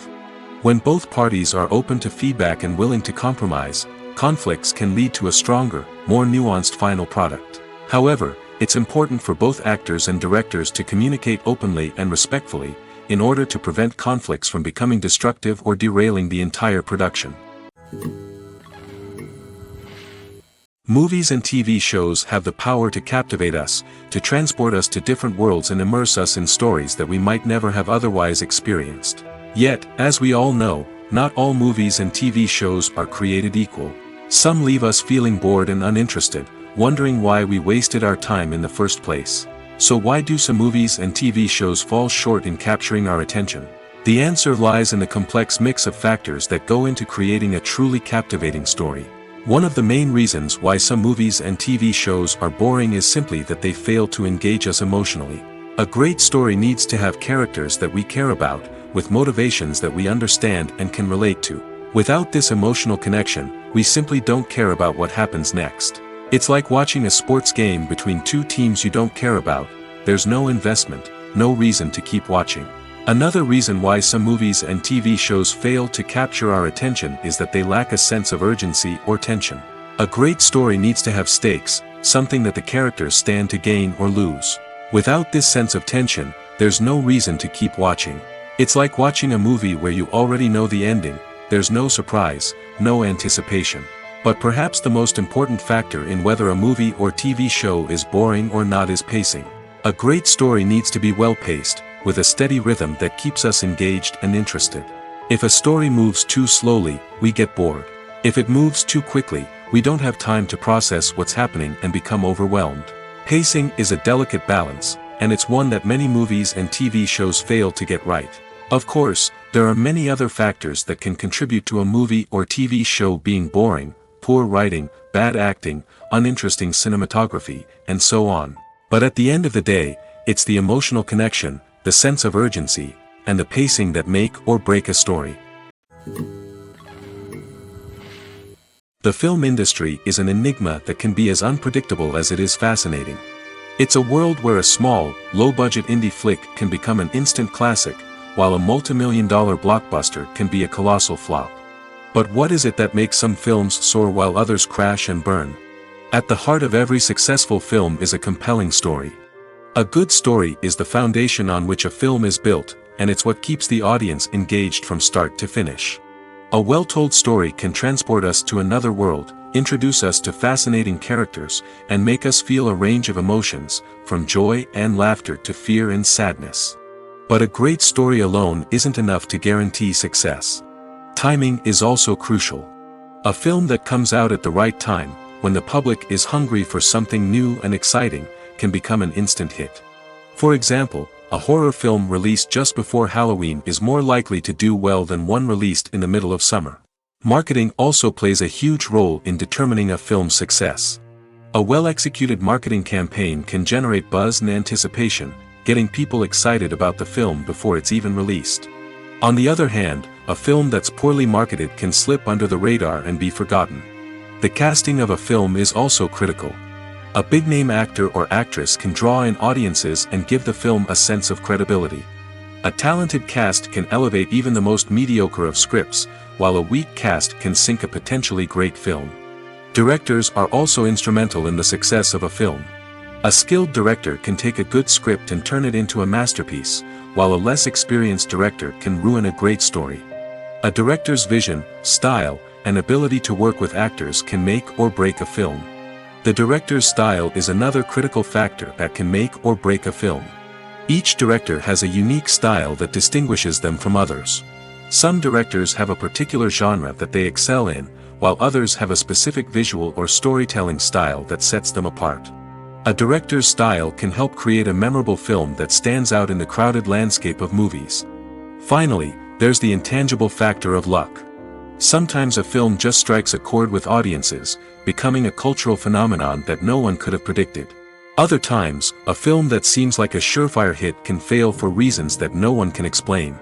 When both parties are open to feedback and willing to compromise, conflicts can lead to a stronger, more nuanced final product. However, it's important for both actors and directors to communicate openly and respectfully, in order to prevent conflicts from becoming destructive or derailing the entire production. Movies and TV shows have the power to captivate us, to transport us to different worlds and immerse us in stories that we might never have otherwise experienced. Yet, as we all know, not all movies and TV shows are created equal. Some leave us feeling bored and uninterested, wondering why we wasted our time in the first place. So why do some movies and TV shows fall short in capturing our attention? The answer lies in the complex mix of factors that go into creating a truly captivating story. One of the main reasons why some movies and TV shows are boring is simply that they fail to engage us emotionally. A great story needs to have characters that we care about, with motivations that we understand and can relate to. Without this emotional connection, we simply don't care about what happens next. It's like watching a sports game between two teams you don't care about. There's no investment, no reason to keep watching. Another reason why some movies and TV shows fail to capture our attention is that they lack a sense of urgency or tension. A great story needs to have stakes, something that the characters stand to gain or lose. Without this sense of tension, there's no reason to keep watching. It's like watching a movie where you already know the ending. There's no surprise, no anticipation. But perhaps the most important factor in whether a movie or TV show is boring or not is pacing. A great story needs to be well-paced, with a steady rhythm that keeps us engaged and interested. If a story moves too slowly, we get bored. If it moves too quickly, we don't have time to process what's happening and become overwhelmed. Pacing is a delicate balance, and it's one that many movies and TV shows fail to get right. Of course, there are many other factors that can contribute to a movie or TV show being boring: poor writing, bad acting, uninteresting cinematography, and so on. But at the end of the day, it's the emotional connection, the sense of urgency, and the pacing that make or break a story. The film industry is an enigma that can be as unpredictable as it is fascinating. It's a world where a small, low-budget indie flick can become an instant classic, while a multi-million-dollar blockbuster can be a colossal flop. But what is it that makes some films soar while others crash and burn? At the heart of every successful film is a compelling story. A good story is the foundation on which a film is built, and it's what keeps the audience engaged from start to finish. A well-told story can transport us to another world, introduce us to fascinating characters, and make us feel a range of emotions, from joy and laughter to fear and sadness. But a great story alone isn't enough to guarantee success. Timing is also crucial. A film that comes out at the right time, when the public is hungry for something new and exciting, can become an instant hit. For example, a horror film released just before Halloween is more likely to do well than one released in the middle of summer. Marketing also plays a huge role in determining a film's success. A well-executed marketing campaign can generate buzz and anticipation, getting people excited about the film before it's even released. On the other hand, a film that's poorly marketed can slip under the radar and be forgotten. The casting of a film is also critical. A big-name actor or actress can draw in audiences and give the film a sense of credibility. A talented cast can elevate even the most mediocre of scripts, while a weak cast can sink a potentially great film. Directors are also instrumental in the success of a film. A skilled director can take a good script and turn it into a masterpiece, while a less experienced director can ruin a great story. A director's vision, style, and ability to work with actors can make or break a film. The director's style is another critical factor that can make or break a film. Each director has a unique style that distinguishes them from others. Some directors have a particular genre that they excel in, while others have a specific visual or storytelling style that sets them apart. A director's style can help create a memorable film that stands out in the crowded landscape of movies. Finally, there's the intangible factor of luck. Sometimes a film just strikes a chord with audiences, becoming a cultural phenomenon that no one could have predicted. Other times, a film that seems like a surefire hit can fail for reasons that no one can explain.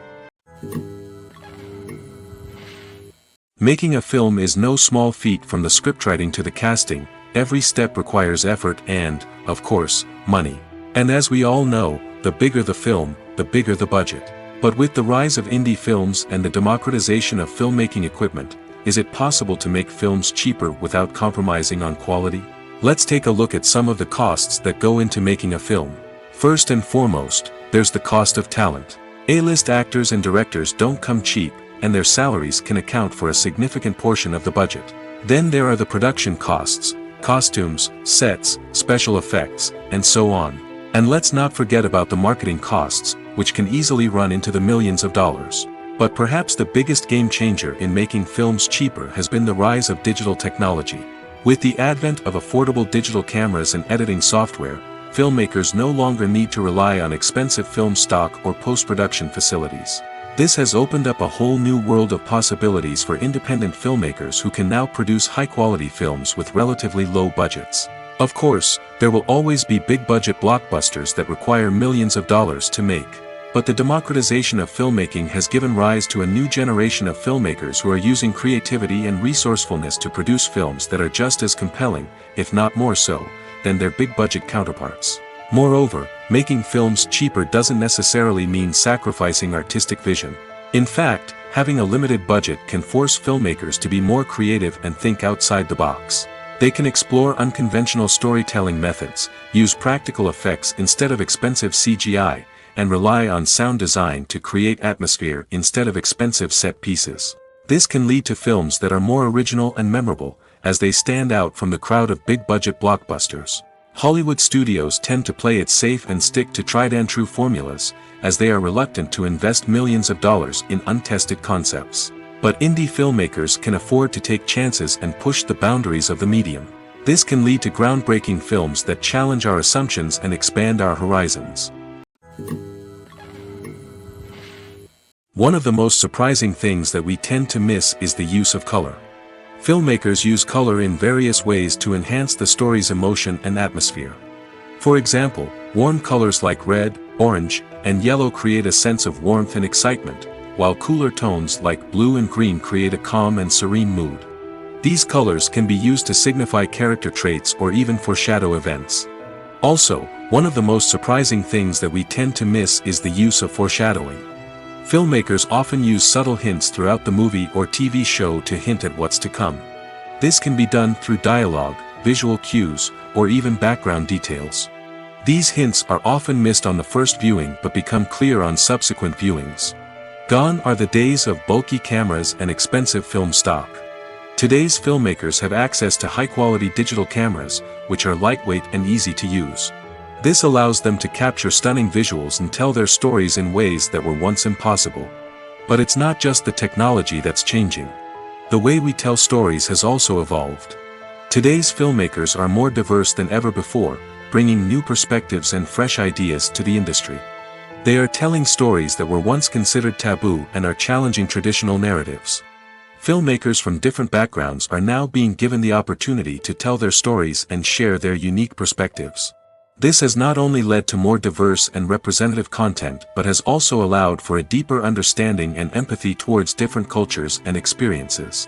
Making a film is no small feat. From the scriptwriting to the casting, every step requires effort and, of course, money. And as we all know, the bigger the film, the bigger the budget. But with the rise of indie films and the democratization of filmmaking equipment, is it possible to make films cheaper without compromising on quality? Let's take a look at some of the costs that go into making a film. First and foremost, there's the cost of talent. A-list actors and directors don't come cheap, and their salaries can account for a significant portion of the budget. Then there are the production costs, costumes, sets, special effects, and so on. And let's not forget about the marketing costs, which can easily run into the millions of dollars. But perhaps the biggest game changer in making films cheaper has been the rise of digital technology. With the advent of affordable digital cameras and editing software, filmmakers no longer need to rely on expensive film stock or post-production facilities. This has opened up a whole new world of possibilities for independent filmmakers who can now produce high-quality films with relatively low budgets. Of course, there will always be big-budget blockbusters that require millions of dollars to make. But the democratization of filmmaking has given rise to a new generation of filmmakers who are using creativity and resourcefulness to produce films that are just as compelling, if not more so, than their big-budget counterparts. Moreover, making films cheaper doesn't necessarily mean sacrificing artistic vision. In fact, having a limited budget can force filmmakers to be more creative and think outside the box. They can explore unconventional storytelling methods, use practical effects instead of expensive CGI, and rely on sound design to create atmosphere instead of expensive set pieces. This can lead to films that are more original and memorable, as they stand out from the crowd of big-budget blockbusters. Hollywood studios tend to play it safe and stick to tried-and-true formulas, as they are reluctant to invest millions of dollars in untested concepts. But indie filmmakers can afford to take chances and push the boundaries of the medium. This can lead to groundbreaking films that challenge our assumptions and expand our horizons. One of the most surprising things that we tend to miss is the use of color. Filmmakers use color in various ways to enhance the story's emotion and atmosphere. For example, warm colors like red, orange, and yellow create a sense of warmth and excitement, while cooler tones like blue and green create a calm and serene mood. These colors can be used to signify character traits or even foreshadow events. Also, one of the most surprising things that we tend to miss is the use of foreshadowing. Filmmakers often use subtle hints throughout the movie or TV show to hint at what's to come. This can be done through dialogue, visual cues, or even background details. These hints are often missed on the first viewing but become clear on subsequent viewings. Gone are the days of bulky cameras and expensive film stock. Today's filmmakers have access to high-quality digital cameras, which are lightweight and easy to use. This allows them to capture stunning visuals and tell their stories in ways that were once impossible. But it's not just the technology that's changing. The way we tell stories has also evolved. Today's filmmakers are more diverse than ever before, bringing new perspectives and fresh ideas to the industry. They are telling stories that were once considered taboo and are challenging traditional narratives. Filmmakers from different backgrounds are now being given the opportunity to tell their stories and share their unique perspectives. This has not only led to more diverse and representative content but has also allowed for a deeper understanding and empathy towards different cultures and experiences.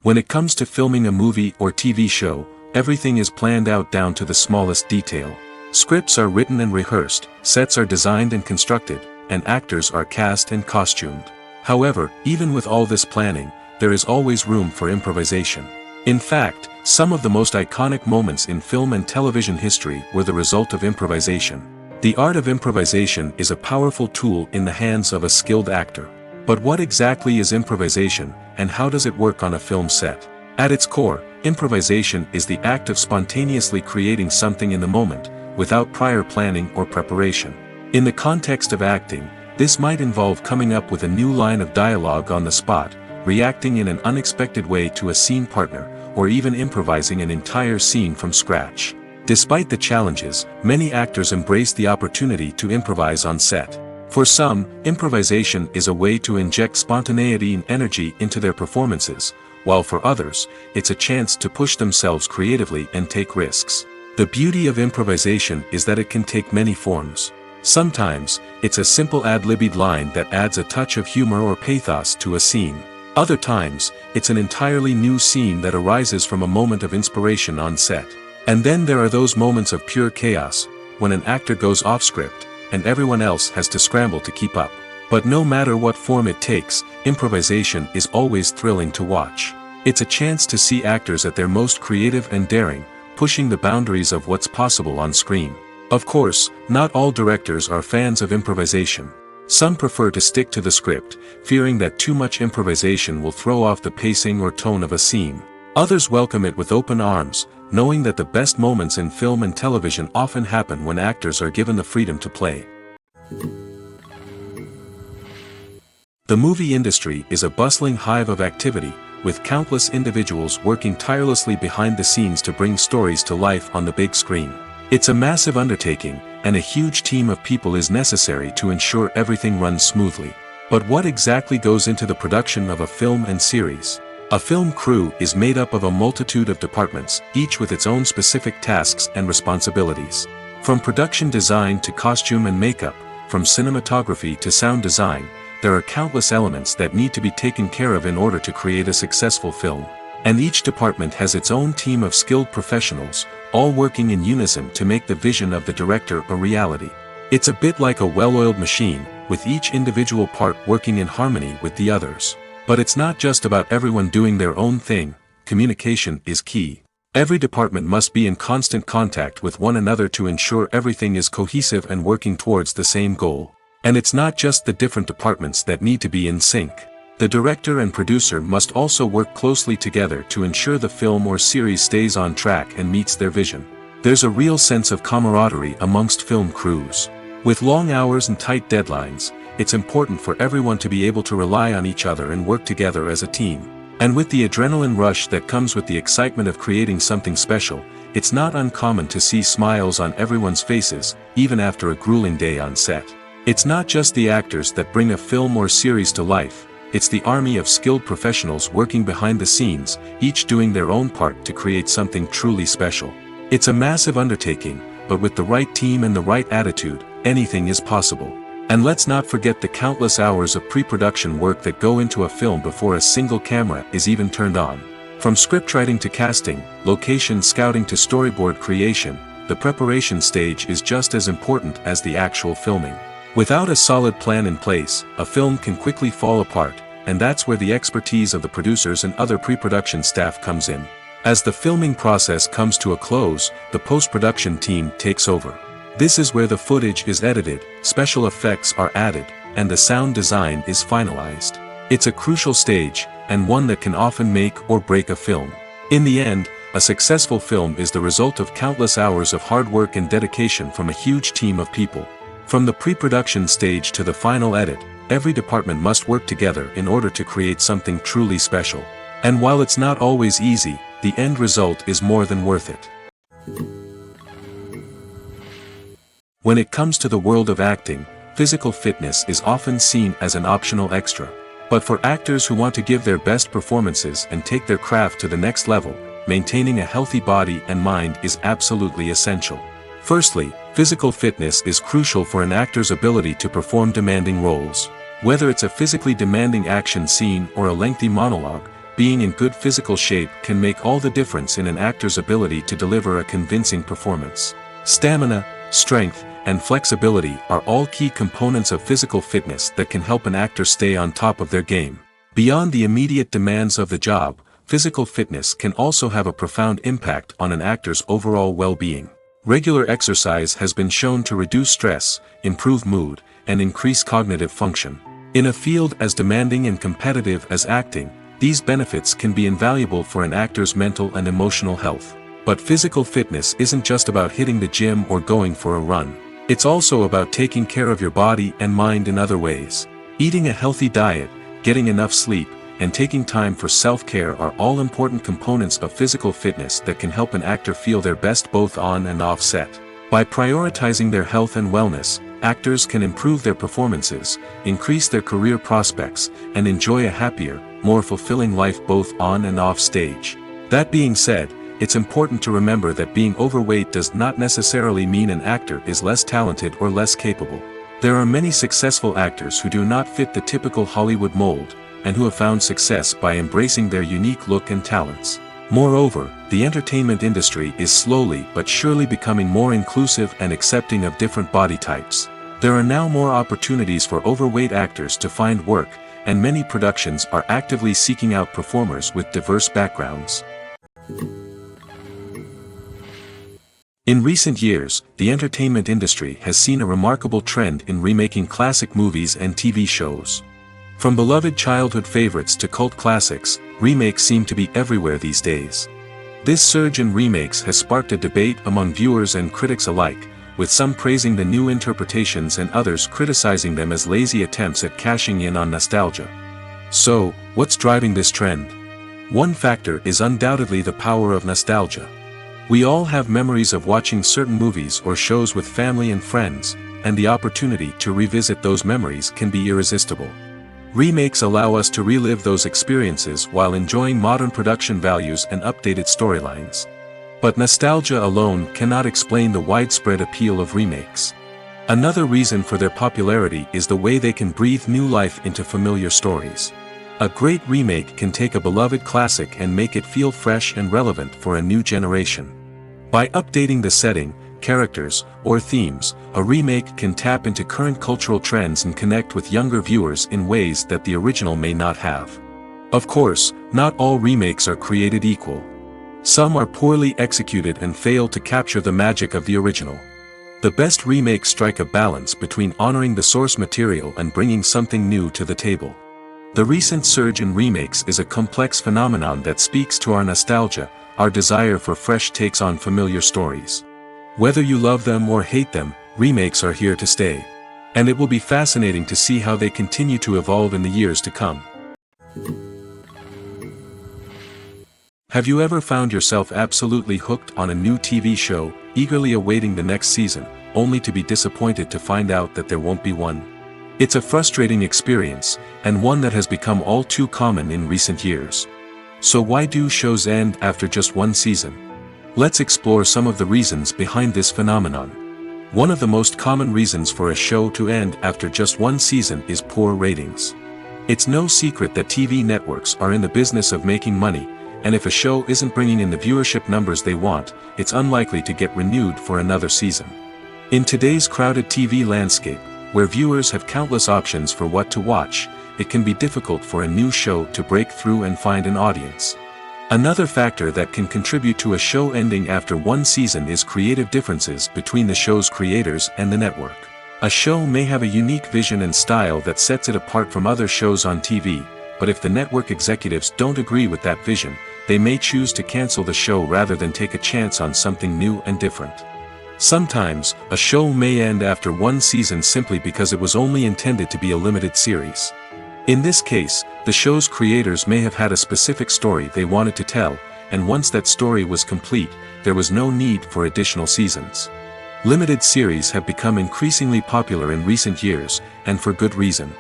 When it comes to filming a movie or TV show, everything is planned out down to the smallest detail. Scripts are written and rehearsed, sets are designed and constructed, and actors are cast and costumed. However, even with all this planning, there is always room for improvisation. In fact, some of the most iconic moments in film and television history were the result of improvisation. The art of improvisation is a powerful tool in the hands of a skilled actor. But what exactly is improvisation, and how does it work on a film set? At its core, improvisation is the act of spontaneously creating something in the moment, without prior planning or preparation. In the context of acting, this might involve coming up with a new line of dialogue on the spot, reacting in an unexpected way to a scene partner, or even improvising an entire scene from scratch. Despite the challenges, many actors embrace the opportunity to improvise on set. For some, improvisation is a way to inject spontaneity and energy into their performances, while for others, it's a chance to push themselves creatively and take risks. The beauty of improvisation is that it can take many forms. Sometimes, it's a simple ad-libbed line that adds a touch of humor or pathos to a scene. Other times, it's an entirely new scene that arises from a moment of inspiration on set. And then there are those moments of pure chaos, when an actor goes off script, and everyone else has to scramble to keep up. But no matter what form it takes, improvisation is always thrilling to watch. It's a chance to see actors at their most creative and daring, pushing the boundaries of what's possible on screen. Of course, not all directors are fans of improvisation. Some prefer to stick to the script, fearing that too much improvisation will throw off the pacing or tone of a scene. Others welcome it with open arms, knowing that the best moments in film and television often happen when actors are given the freedom to play. The movie industry is a bustling hive of activity, with countless individuals working tirelessly behind the scenes to bring stories to life on the big screen. It's a massive undertaking, and a huge team of people is necessary to ensure everything runs smoothly. But what exactly goes into the production of a film and series? A film crew is made up of a multitude of departments, each with its own specific tasks and responsibilities. From production design to costume and makeup, from cinematography to sound design, there are countless elements that need to be taken care of in order to create a successful film. And each department has its own team of skilled professionals, all working in unison to make the vision of the director a reality. It's a bit like a well-oiled machine, with each individual part working in harmony with the others. But it's not just about everyone doing their own thing. Communication is key. Every department must be in constant contact with one another to ensure everything is cohesive and working towards the same goal. And it's not just the different departments that need to be in sync. The director and producer must also work closely together to ensure the film or series stays on track and meets their vision. There's a real sense of camaraderie amongst film crews. With long hours and tight deadlines, it's important for everyone to be able to rely on each other and work together as a team. And with the adrenaline rush that comes with the excitement of creating something special, it's not uncommon to see smiles on everyone's faces, even after a grueling day on set. It's not just the actors that bring a film or series to life. It's the army of skilled professionals working behind the scenes, each doing their own part to create something truly special. It's a massive undertaking, but with the right team and the right attitude, anything is possible. And let's not forget the countless hours of pre-production work that go into a film before a single camera is even turned on. From scriptwriting to casting, location scouting to storyboard creation, the preparation stage is just as important as the actual filming. Without a solid plan in place, a film can quickly fall apart, and that's where the expertise of the producers and other pre-production staff comes in. As the filming process comes to a close, the post-production team takes over. This is where the footage is edited, special effects are added, and the sound design is finalized. It's a crucial stage, and one that can often make or break a film. In the end, a successful film is the result of countless hours of hard work and dedication from a huge team of people. From the pre-production stage to the final edit, every department must work together in order to create something truly special. And while it's not always easy, the end result is more than worth it. When it comes to the world of acting, physical fitness is often seen as an optional extra. But for actors who want to give their best performances and take their craft to the next level, maintaining a healthy body and mind is absolutely essential. Firstly, physical fitness is crucial for an actor's ability to perform demanding roles. Whether it's a physically demanding action scene or a lengthy monologue, being in good physical shape can make all the difference in an actor's ability to deliver a convincing performance. Stamina, strength, and flexibility are all key components of physical fitness that can help an actor stay on top of their game. Beyond the immediate demands of the job, physical fitness can also have a profound impact on an actor's overall well-being. Regular exercise has been shown to reduce stress, improve mood, and increase cognitive function. In a field as demanding and competitive as acting, these benefits can be invaluable for an actor's mental and emotional health. But physical fitness isn't just about hitting the gym or going for a run. It's also about taking care of your body and mind in other ways. Eating a healthy diet, getting enough sleep, and taking time for self-care are all important components of physical fitness that can help an actor feel their best both on and off set. By prioritizing their health and wellness, actors can improve their performances, increase their career prospects, and enjoy a happier, more fulfilling life both on and off stage. That being said, it's important to remember that being overweight does not necessarily mean an actor is less talented or less capable. There are many successful actors who do not fit the typical Hollywood mold, and who have found success by embracing their unique look and talents. Moreover, the entertainment industry is slowly but surely becoming more inclusive and accepting of different body types. There are now more opportunities for overweight actors to find work, and many productions are actively seeking out performers with diverse backgrounds. In recent years, the entertainment industry has seen a remarkable trend in remaking classic movies and TV shows. From beloved childhood favorites to cult classics, remakes seem to be everywhere these days. This surge in remakes has sparked a debate among viewers and critics alike, with some praising the new interpretations and others criticizing them as lazy attempts at cashing in on nostalgia. So, what's driving this trend? One factor is undoubtedly the power of nostalgia. We all have memories of watching certain movies or shows with family and friends, and the opportunity to revisit those memories can be irresistible. Remakes allow us to relive those experiences while enjoying modern production values and updated storylines. But nostalgia alone cannot explain the widespread appeal of remakes. Another reason for their popularity is the way they can breathe new life into familiar stories. A great remake can take a beloved classic and make it feel fresh and relevant for a new generation. By updating the setting, characters, or themes, a remake can tap into current cultural trends and connect with younger viewers in ways that the original may not have. Of course, not all remakes are created equal. Some are poorly executed and fail to capture the magic of the original. The best remakes strike a balance between honoring the source material and bringing something new to the table. The recent surge in remakes is a complex phenomenon that speaks to our nostalgia, our desire for fresh takes on familiar stories. Whether you love them or hate them, remakes are here to stay. And it will be fascinating to see how they continue to evolve in the years to come. Have you ever found yourself absolutely hooked on a new TV show, eagerly awaiting the next season, only to be disappointed to find out that there won't be one? It's a frustrating experience, and one that has become all too common in recent years. So why do shows end after just one season? Let's explore some of the reasons behind this phenomenon. One of the most common reasons for a show to end after just one season is poor ratings. It's no secret that TV networks are in the business of making money, and if a show isn't bringing in the viewership numbers they want, it's unlikely to get renewed for another season. In today's crowded TV landscape, where viewers have countless options for what to watch, it can be difficult for a new show to break through and find an audience. Another factor that can contribute to a show ending after one season is creative differences between the show's creators and the network. A show may have a unique vision and style that sets it apart from other shows on TV, but if the network executives don't agree with that vision, they may choose to cancel the show rather than take a chance on something new and different. Sometimes, a show may end after one season simply because it was only intended to be a limited series. In this case, the show's creators may have had a specific story they wanted to tell, and once that story was complete, there was no need for additional seasons. Limited series have become increasingly popular in recent years, and for good reason.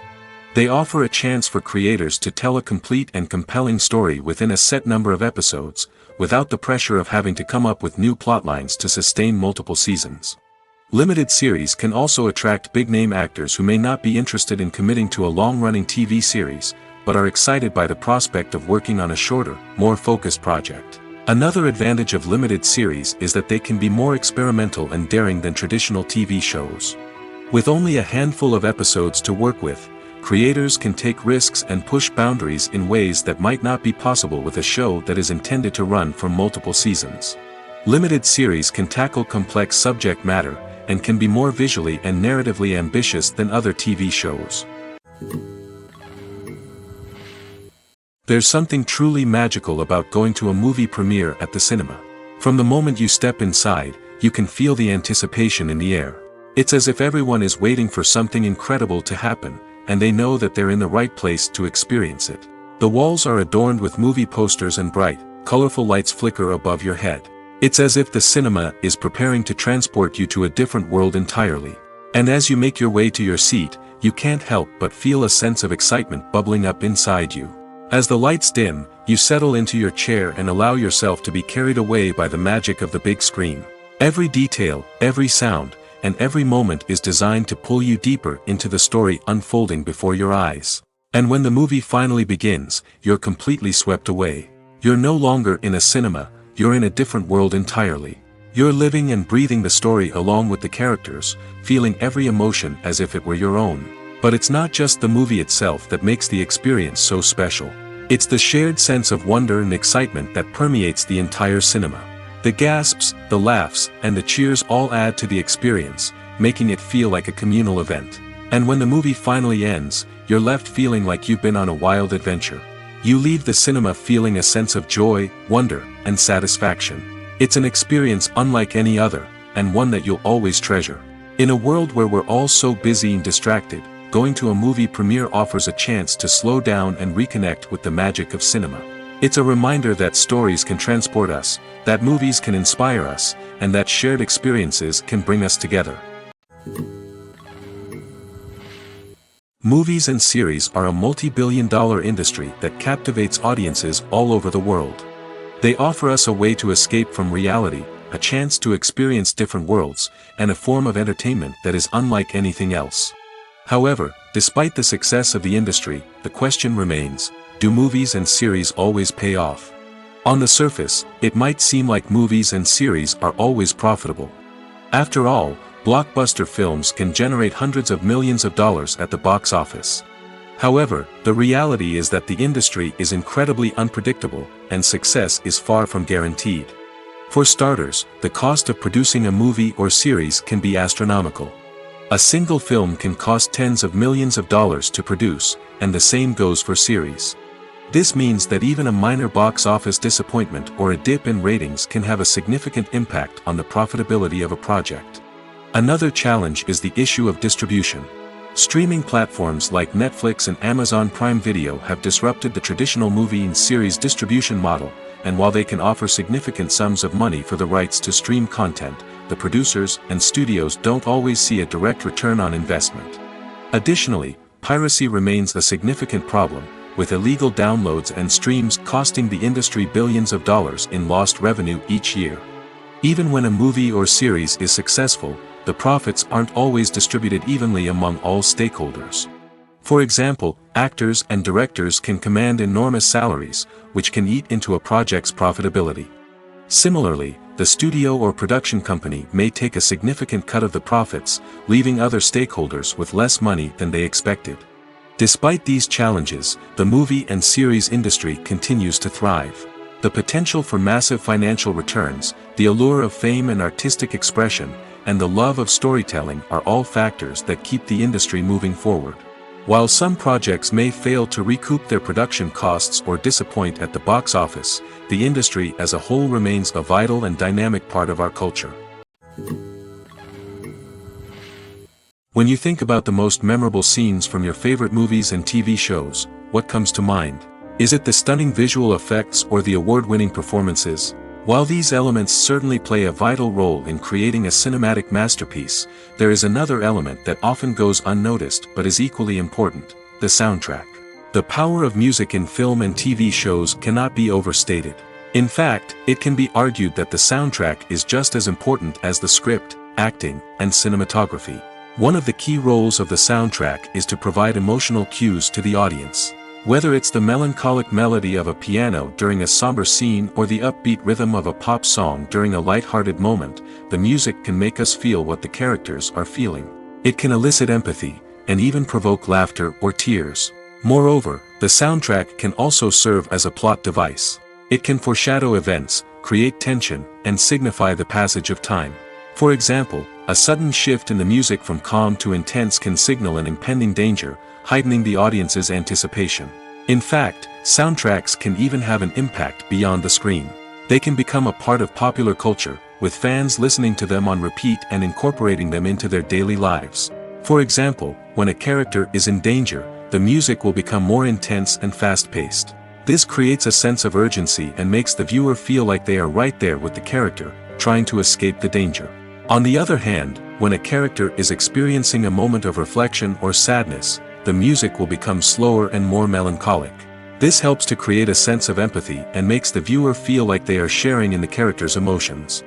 They offer a chance for creators to tell a complete and compelling story within a set number of episodes, without the pressure of having to come up with new plotlines to sustain multiple seasons. Limited series can also attract big-name actors who may not be interested in committing to a long-running TV series, but are excited by the prospect of working on a shorter, more focused project. Another advantage of limited series is that they can be more experimental and daring than traditional TV shows. With only a handful of episodes to work with, creators can take risks and push boundaries in ways that might not be possible with a show that is intended to run for multiple seasons. Limited series can tackle complex subject matter, and can be more visually and narratively ambitious than other TV shows. There's something truly magical about going to a movie premiere at the cinema. From the moment you step inside, you can feel the anticipation in the air. It's as if everyone is waiting for something incredible to happen, and they know that they're in the right place to experience it. The walls are adorned with movie posters and bright, colorful lights flicker above your head. It's as if the cinema is preparing to transport you to a different world entirely. And as you make your way to your seat, you can't help but feel a sense of excitement bubbling up inside you. As the lights dim, you settle into your chair and allow yourself to be carried away by the magic of the big screen. Every detail, every sound, and every moment is designed to pull you deeper into the story unfolding before your eyes. And when the movie finally begins, you're completely swept away. You're no longer in a cinema, you're in a different world entirely. You're living and breathing the story along with the characters, feeling every emotion as if it were your own. But it's not just the movie itself that makes the experience so special. It's the shared sense of wonder and excitement that permeates the entire cinema. The gasps, the laughs, and the cheers all add to the experience, making it feel like a communal event. And when the movie finally ends, you're left feeling like you've been on a wild adventure. You leave the cinema feeling a sense of joy, wonder, and satisfaction. It's an experience unlike any other, and one that you'll always treasure. In a world where we're all so busy and distracted, going to a movie premiere offers a chance to slow down and reconnect with the magic of cinema. It's a reminder that stories can transport us, that movies can inspire us, and that shared experiences can bring us together. Movies and series are a multi-billion-dollar industry that captivates audiences all over the world. They offer us a way to escape from reality, a chance to experience different worlds, and a form of entertainment that is unlike anything else. However, despite the success of the industry, the question remains, do movies and series always pay off? On the surface, it might seem like movies and series are always profitable. After all, blockbuster films can generate hundreds of millions of dollars at the box office. However, the reality is that the industry is incredibly unpredictable, and success is far from guaranteed. For starters, the cost of producing a movie or series can be astronomical. A single film can cost tens of millions of dollars to produce, and the same goes for series. This means that even a minor box office disappointment or a dip in ratings can have a significant impact on the profitability of a project. Another challenge is the issue of distribution. Streaming platforms like Netflix and Amazon Prime Video have disrupted the traditional movie and series distribution model, and while they can offer significant sums of money for the rights to stream content, the producers and studios don't always see a direct return on investment. Additionally, piracy remains a significant problem, with illegal downloads and streams costing the industry billions of dollars in lost revenue each year. Even when a movie or series is successful, the profits aren't always distributed evenly among all stakeholders. For example, actors and directors can command enormous salaries, which can eat into a project's profitability. Similarly, the studio or production company may take a significant cut of the profits, leaving other stakeholders with less money than they expected. Despite these challenges, the movie and series industry continues to thrive. The potential for massive financial returns, the allure of fame and artistic expression, and the love of storytelling are all factors that keep the industry moving forward. While some projects may fail to recoup their production costs or disappoint at the box office, the industry as a whole remains a vital and dynamic part of our culture. When you think about the most memorable scenes from your favorite movies and TV shows, what comes to mind? Is it the stunning visual effects or the award-winning performances? While these elements certainly play a vital role in creating a cinematic masterpiece, there is another element that often goes unnoticed but is equally important: the soundtrack. The power of music in film and TV shows cannot be overstated. In fact, it can be argued that the soundtrack is just as important as the script, acting, and cinematography. One of the key roles of the soundtrack is to provide emotional cues to the audience. Whether it's the melancholic melody of a piano during a somber scene or the upbeat rhythm of a pop song during a light-hearted moment, the music can make us feel what the characters are feeling. It can elicit empathy, and even provoke laughter or tears. Moreover, the soundtrack can also serve as a plot device. It can foreshadow events, create tension, and signify the passage of time. For example, a sudden shift in the music from calm to intense can signal an impending danger, heightening the audience's anticipation. In fact, soundtracks can even have an impact beyond the screen. They can become a part of popular culture, with fans listening to them on repeat and incorporating them into their daily lives. For example, when a character is in danger, the music will become more intense and fast-paced. This creates a sense of urgency and makes the viewer feel like they are right there with the character, trying to escape the danger. On the other hand, when a character is experiencing a moment of reflection or sadness, the music will become slower and more melancholic. This helps to create a sense of empathy and makes the viewer feel like they are sharing in the character's emotions.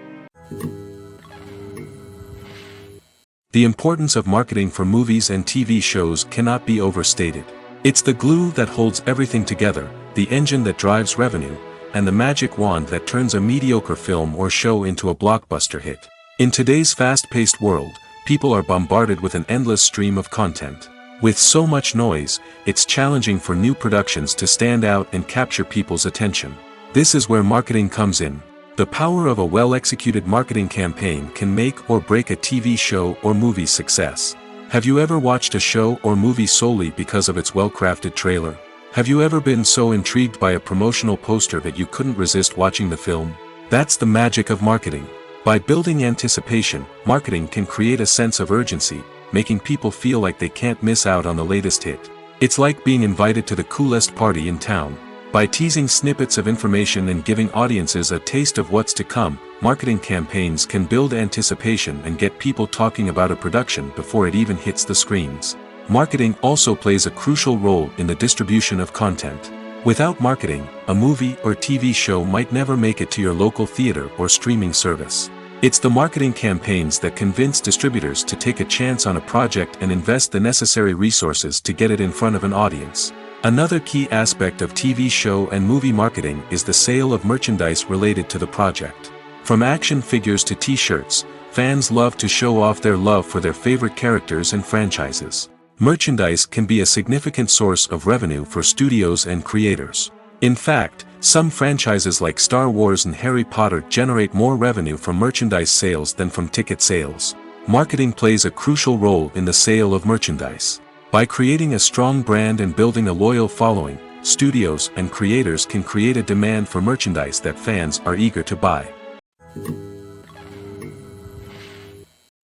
The importance of marketing for movies and TV shows cannot be overstated. It's the glue that holds everything together, the engine that drives revenue, and the magic wand that turns a mediocre film or show into a blockbuster hit. In today's fast-paced world, people are bombarded with an endless stream of content. With so much noise, it's challenging for new productions to stand out and capture people's attention. This is where marketing comes in. The power of a well-executed marketing campaign can make or break a TV show or movie's success. Have you ever watched a show or movie solely because of its well-crafted trailer? Have you ever been so intrigued by a promotional poster that you couldn't resist watching the film? That's the magic of marketing. By building anticipation, marketing can create a sense of urgency, making people feel like they can't miss out on the latest hit. It's like being invited to the coolest party in town. By teasing snippets of information and giving audiences a taste of what's to come, marketing campaigns can build anticipation and get people talking about a production before it even hits the screens. Marketing also plays a crucial role in the distribution of content. Without marketing, a movie or TV show might never make it to your local theater or streaming service. It's the marketing campaigns that convince distributors to take a chance on a project and invest the necessary resources to get it in front of an audience. Another key aspect of TV show and movie marketing is the sale of merchandise related to the project. From action figures to t-shirts, fans love to show off their love for their favorite characters and franchises. Merchandise can be a significant source of revenue for studios and creators. In fact, some franchises like Star Wars and Harry Potter generate more revenue from merchandise sales than from ticket sales. Marketing plays a crucial role in the sale of merchandise. By creating a strong brand and building a loyal following, studios and creators can create a demand for merchandise that fans are eager to buy.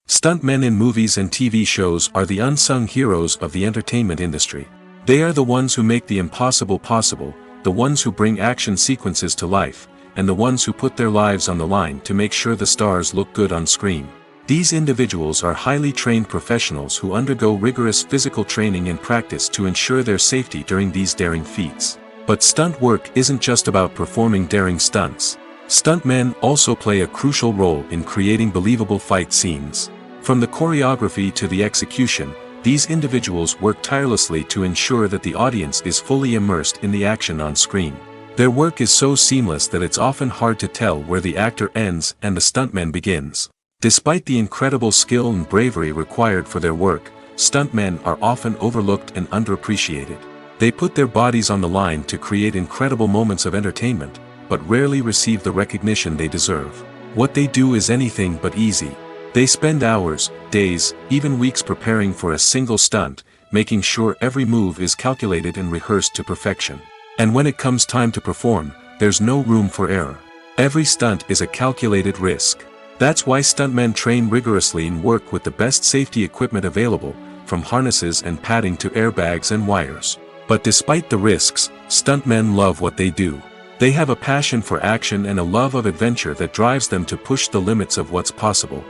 Stuntmen in movies and TV shows are the unsung heroes of the entertainment industry. They are the ones who make the impossible possible, the ones who bring action sequences to life, and the ones who put their lives on the line to make sure the stars look good on screen. These individuals are highly trained professionals who undergo rigorous physical training and practice to ensure their safety during these daring feats. But stunt work isn't just about performing daring stunts. Stuntmen also play a crucial role in creating believable fight scenes. From the choreography to the execution, these individuals work tirelessly to ensure that the audience is fully immersed in the action on screen. Their work is so seamless that it's often hard to tell where the actor ends and the stuntman begins. Despite the incredible skill and bravery required for their work, stuntmen are often overlooked and underappreciated. They put their bodies on the line to create incredible moments of entertainment, but rarely receive the recognition they deserve. What they do is anything but easy. They spend hours, days, even weeks preparing for a single stunt, making sure every move is calculated and rehearsed to perfection. And when it comes time to perform, there's no room for error. Every stunt is a calculated risk. That's why stuntmen train rigorously and work with the best safety equipment available, from harnesses and padding to airbags and wires. But despite the risks, stuntmen love what they do. They have a passion for action and a love of adventure that drives them to push the limits of what's possible.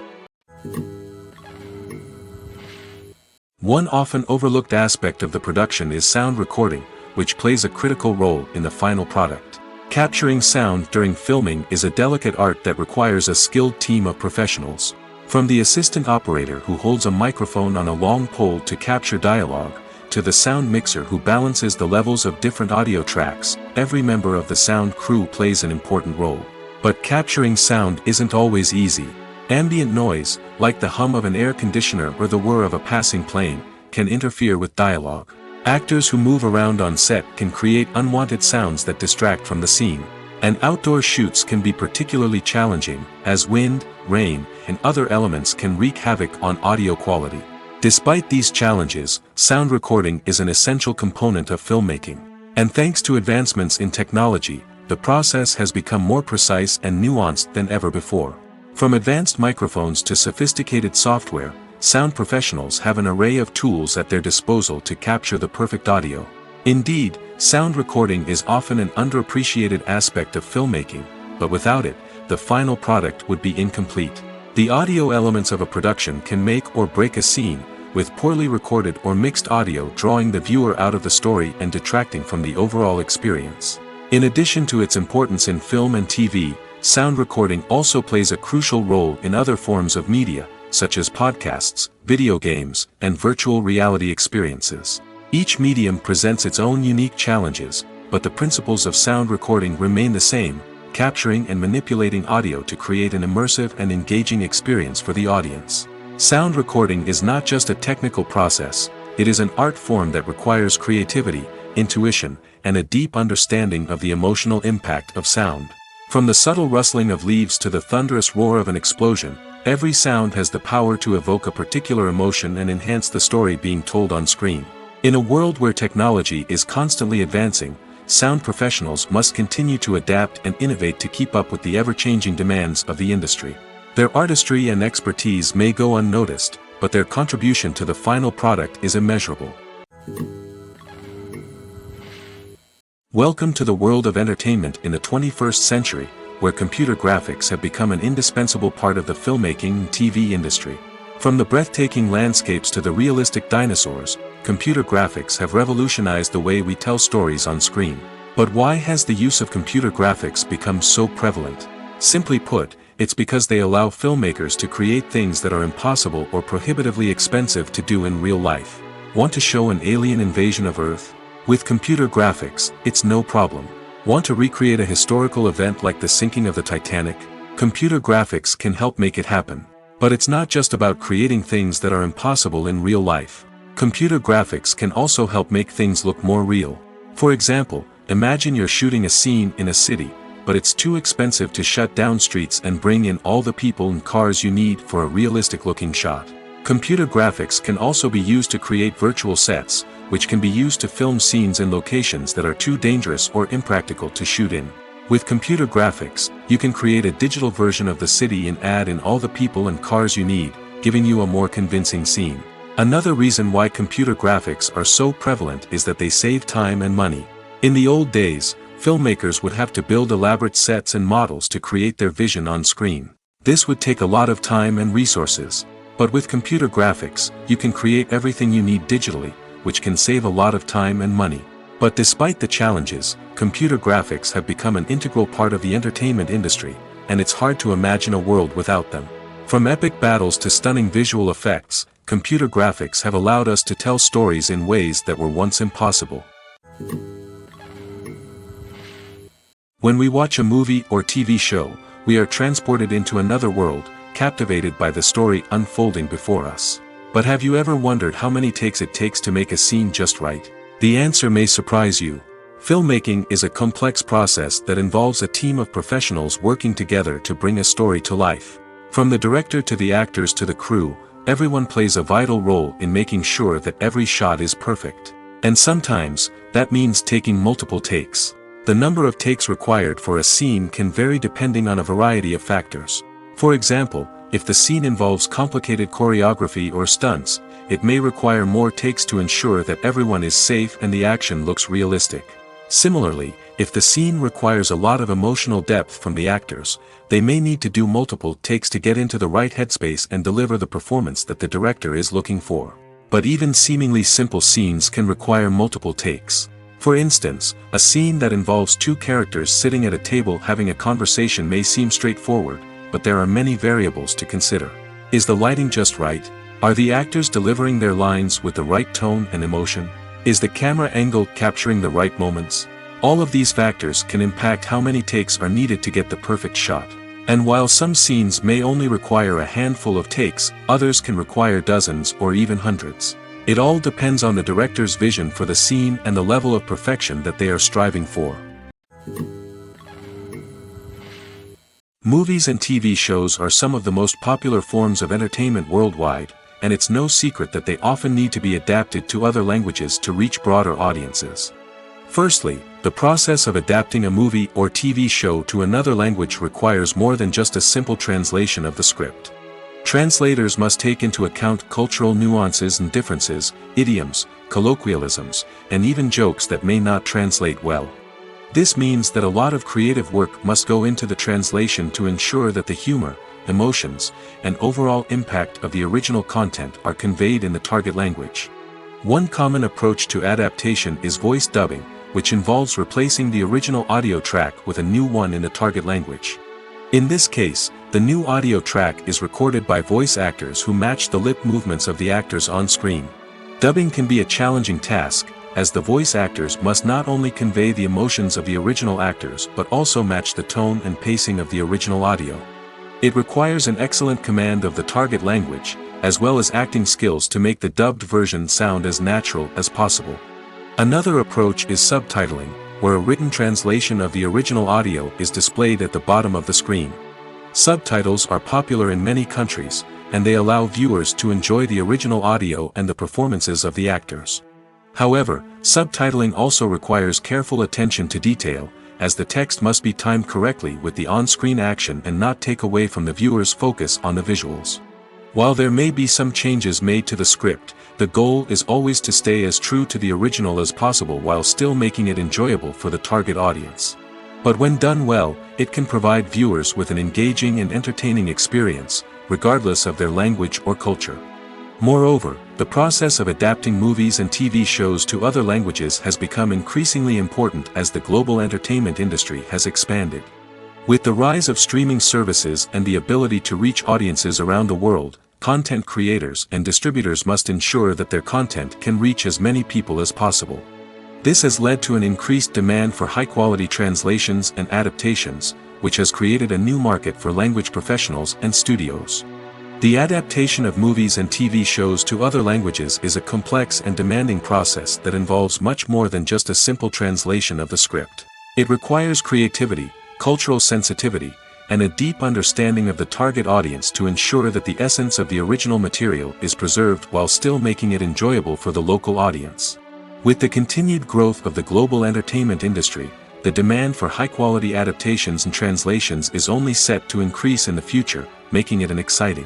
One often overlooked aspect of the production is sound recording, which plays a critical role in the final product. Capturing sound during filming is a delicate art that requires a skilled team of professionals. From the assistant operator who holds a microphone on a long pole to capture dialogue, to the sound mixer who balances the levels of different audio tracks, every member of the sound crew plays an important role. But capturing sound isn't always easy. Ambient noise, like the hum of an air conditioner or the whir of a passing plane, can interfere with dialogue. Actors who move around on set can create unwanted sounds that distract from the scene. And outdoor shoots can be particularly challenging, as wind, rain, and other elements can wreak havoc on audio quality. Despite these challenges, sound recording is an essential component of filmmaking. And thanks to advancements in technology, the process has become more precise and nuanced than ever before. From advanced microphones to sophisticated software, sound professionals have an array of tools at their disposal to capture the perfect audio. Indeed, sound recording is often an underappreciated aspect of filmmaking, but without it, the final product would be incomplete. The audio elements of a production can make or break a scene, with poorly recorded or mixed audio drawing the viewer out of the story and detracting from the overall experience. In addition to its importance in film and TV, sound recording also plays a crucial role in other forms of media, such as podcasts, video games, and virtual reality experiences. Each medium presents its own unique challenges, but the principles of sound recording remain the same, capturing and manipulating audio to create an immersive and engaging experience for the audience. Sound recording is not just a technical process, it is an art form that requires creativity, intuition, and a deep understanding of the emotional impact of sound. From the subtle rustling of leaves to the thunderous roar of an explosion, every sound has the power to evoke a particular emotion and enhance the story being told on screen. In a world where technology is constantly advancing, sound professionals must continue to adapt and innovate to keep up with the ever-changing demands of the industry. Their artistry and expertise may go unnoticed, but their contribution to the final product is immeasurable. Welcome to the world of entertainment in the 21st century, where computer graphics have become an indispensable part of the filmmaking and TV industry. From the breathtaking landscapes to the realistic dinosaurs, computer graphics have revolutionized the way we tell stories on screen. But why has the use of computer graphics become so prevalent? Simply put, it's because they allow filmmakers to create things that are impossible or prohibitively expensive to do in real life. Want to show an alien invasion of Earth? With computer graphics, it's no problem. Want to recreate a historical event like the sinking of the Titanic? Computer graphics can help make it happen. But it's not just about creating things that are impossible in real life. Computer graphics can also help make things look more real. For example, imagine you're shooting a scene in a city, but it's too expensive to shut down streets and bring in all the people and cars you need for a realistic-looking shot. Computer graphics can also be used to create virtual sets, which can be used to film scenes in locations that are too dangerous or impractical to shoot in. With computer graphics, you can create a digital version of the city and add in all the people and cars you need, giving you a more convincing scene. Another reason why computer graphics are so prevalent is that they save time and money. In the old days, filmmakers would have to build elaborate sets and models to create their vision on screen. This would take a lot of time and resources. But with computer graphics, you can create everything you need digitally, which can save a lot of time and money. But despite the challenges, computer graphics have become an integral part of the entertainment industry, and it's hard to imagine a world without them. From epic battles to stunning visual effects, computer graphics have allowed us to tell stories in ways that were once impossible. When we watch a movie or TV show, we are transported into another world, captivated by the story unfolding before us. But have you ever wondered how many takes it takes to make a scene just right? The answer may surprise you. Filmmaking is a complex process that involves a team of professionals working together to bring a story to life. From the director to the actors to the crew, everyone plays a vital role in making sure that every shot is perfect. And sometimes, that means taking multiple takes. The number of takes required for a scene can vary depending on a variety of factors. For example, if the scene involves complicated choreography or stunts, it may require more takes to ensure that everyone is safe and the action looks realistic. Similarly, if the scene requires a lot of emotional depth from the actors, they may need to do multiple takes to get into the right headspace and deliver the performance that the director is looking for. But even seemingly simple scenes can require multiple takes. For instance, a scene that involves two characters sitting at a table having a conversation may seem straightforward, but there are many variables to consider. Is the lighting just right? Are the actors delivering their lines with the right tone and emotion? Is the camera angle capturing the right moments? All of these factors can impact how many takes are needed to get the perfect shot. And while some scenes may only require a handful of takes, others can require dozens or even hundreds. It all depends on the director's vision for the scene and the level of perfection that they are striving for. Movies and TV shows are some of the most popular forms of entertainment worldwide, and it's no secret that they often need to be adapted to other languages to reach broader audiences. Firstly, the process of adapting a movie or TV show to another language requires more than just a simple translation of the script. Translators must take into account cultural nuances and differences, idioms, colloquialisms, and even jokes that may not translate well. This means that a lot of creative work must go into the translation to ensure that the humor, emotions, and overall impact of the original content are conveyed in the target language. One common approach to adaptation is voice dubbing, which involves replacing the original audio track with a new one in the target language. In this case, the new audio track is recorded by voice actors who match the lip movements of the actors on screen. Dubbing can be a challenging task, as the voice actors must not only convey the emotions of the original actors but also match the tone and pacing of the original audio. It requires an excellent command of the target language, as well as acting skills to make the dubbed version sound as natural as possible. Another approach is subtitling, where a written translation of the original audio is displayed at the bottom of the screen. Subtitles are popular in many countries, and they allow viewers to enjoy the original audio and the performances of the actors. However, subtitling also requires careful attention to detail, as the text must be timed correctly with the on-screen action and not take away from the viewer's focus on the visuals. While there may be some changes made to the script, the goal is always to stay as true to the original as possible while still making it enjoyable for the target audience. But when done well, it can provide viewers with an engaging and entertaining experience, regardless of their language or culture. Moreover, the process of adapting movies and TV shows to other languages has become increasingly important as the global entertainment industry has expanded. With the rise of streaming services and the ability to reach audiences around the world, content creators and distributors must ensure that their content can reach as many people as possible. This has led to an increased demand for high-quality translations and adaptations, which has created a new market for language professionals and studios. The adaptation of movies and TV shows to other languages is a complex and demanding process that involves much more than just a simple translation of the script. It requires creativity, cultural sensitivity, and a deep understanding of the target audience to ensure that the essence of the original material is preserved while still making it enjoyable for the local audience. With the continued growth of the global entertainment industry, the demand for high-quality adaptations and translations is only set to increase in the future, making it an exciting.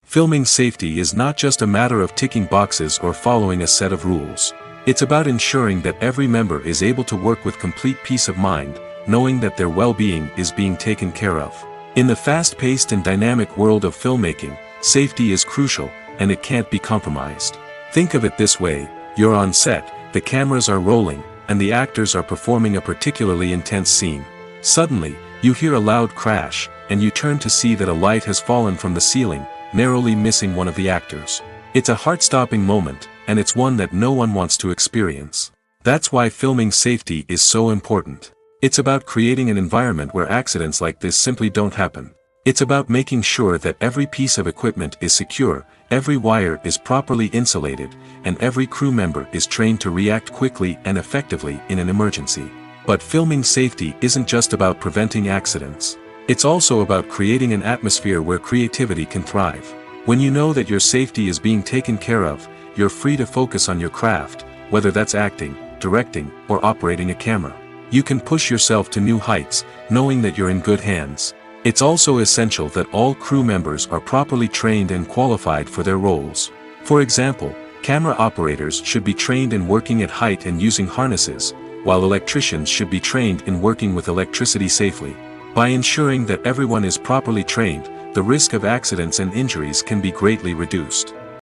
Filming safety is not just a matter of ticking boxes or following a set of rules. It's about ensuring that every member is able to work with complete peace of mind, knowing that their well-being is being taken care of. In the fast-paced and dynamic world of filmmaking, safety is crucial, and it can't be compromised. Think of it this way: you're on set, the cameras are rolling, and the actors are performing a particularly intense scene. Suddenly, you hear a loud crash, and you turn to see that a light has fallen from the ceiling, narrowly missing one of the actors. It's a heart-stopping moment, and it's one that no one wants to experience. That's why filming safety is so important. It's about creating an environment where accidents like this simply don't happen. It's about making sure that every piece of equipment is secure, every wire is properly insulated, and every crew member is trained to react quickly and effectively in an emergency. But filming safety isn't just about preventing accidents. It's also about creating an atmosphere where creativity can thrive. When you know that your safety is being taken care of, you're free to focus on your craft, whether that's acting, directing, or operating a camera. You can push yourself to new heights, knowing that you're in good hands. It's also essential that all crew members are properly trained and qualified for their roles. For example, camera operators should be trained in working at height and using harnesses, while electricians should be trained in working with electricity safely. By ensuring that everyone is properly trained, the risk of accidents and injuries can be greatly reduced.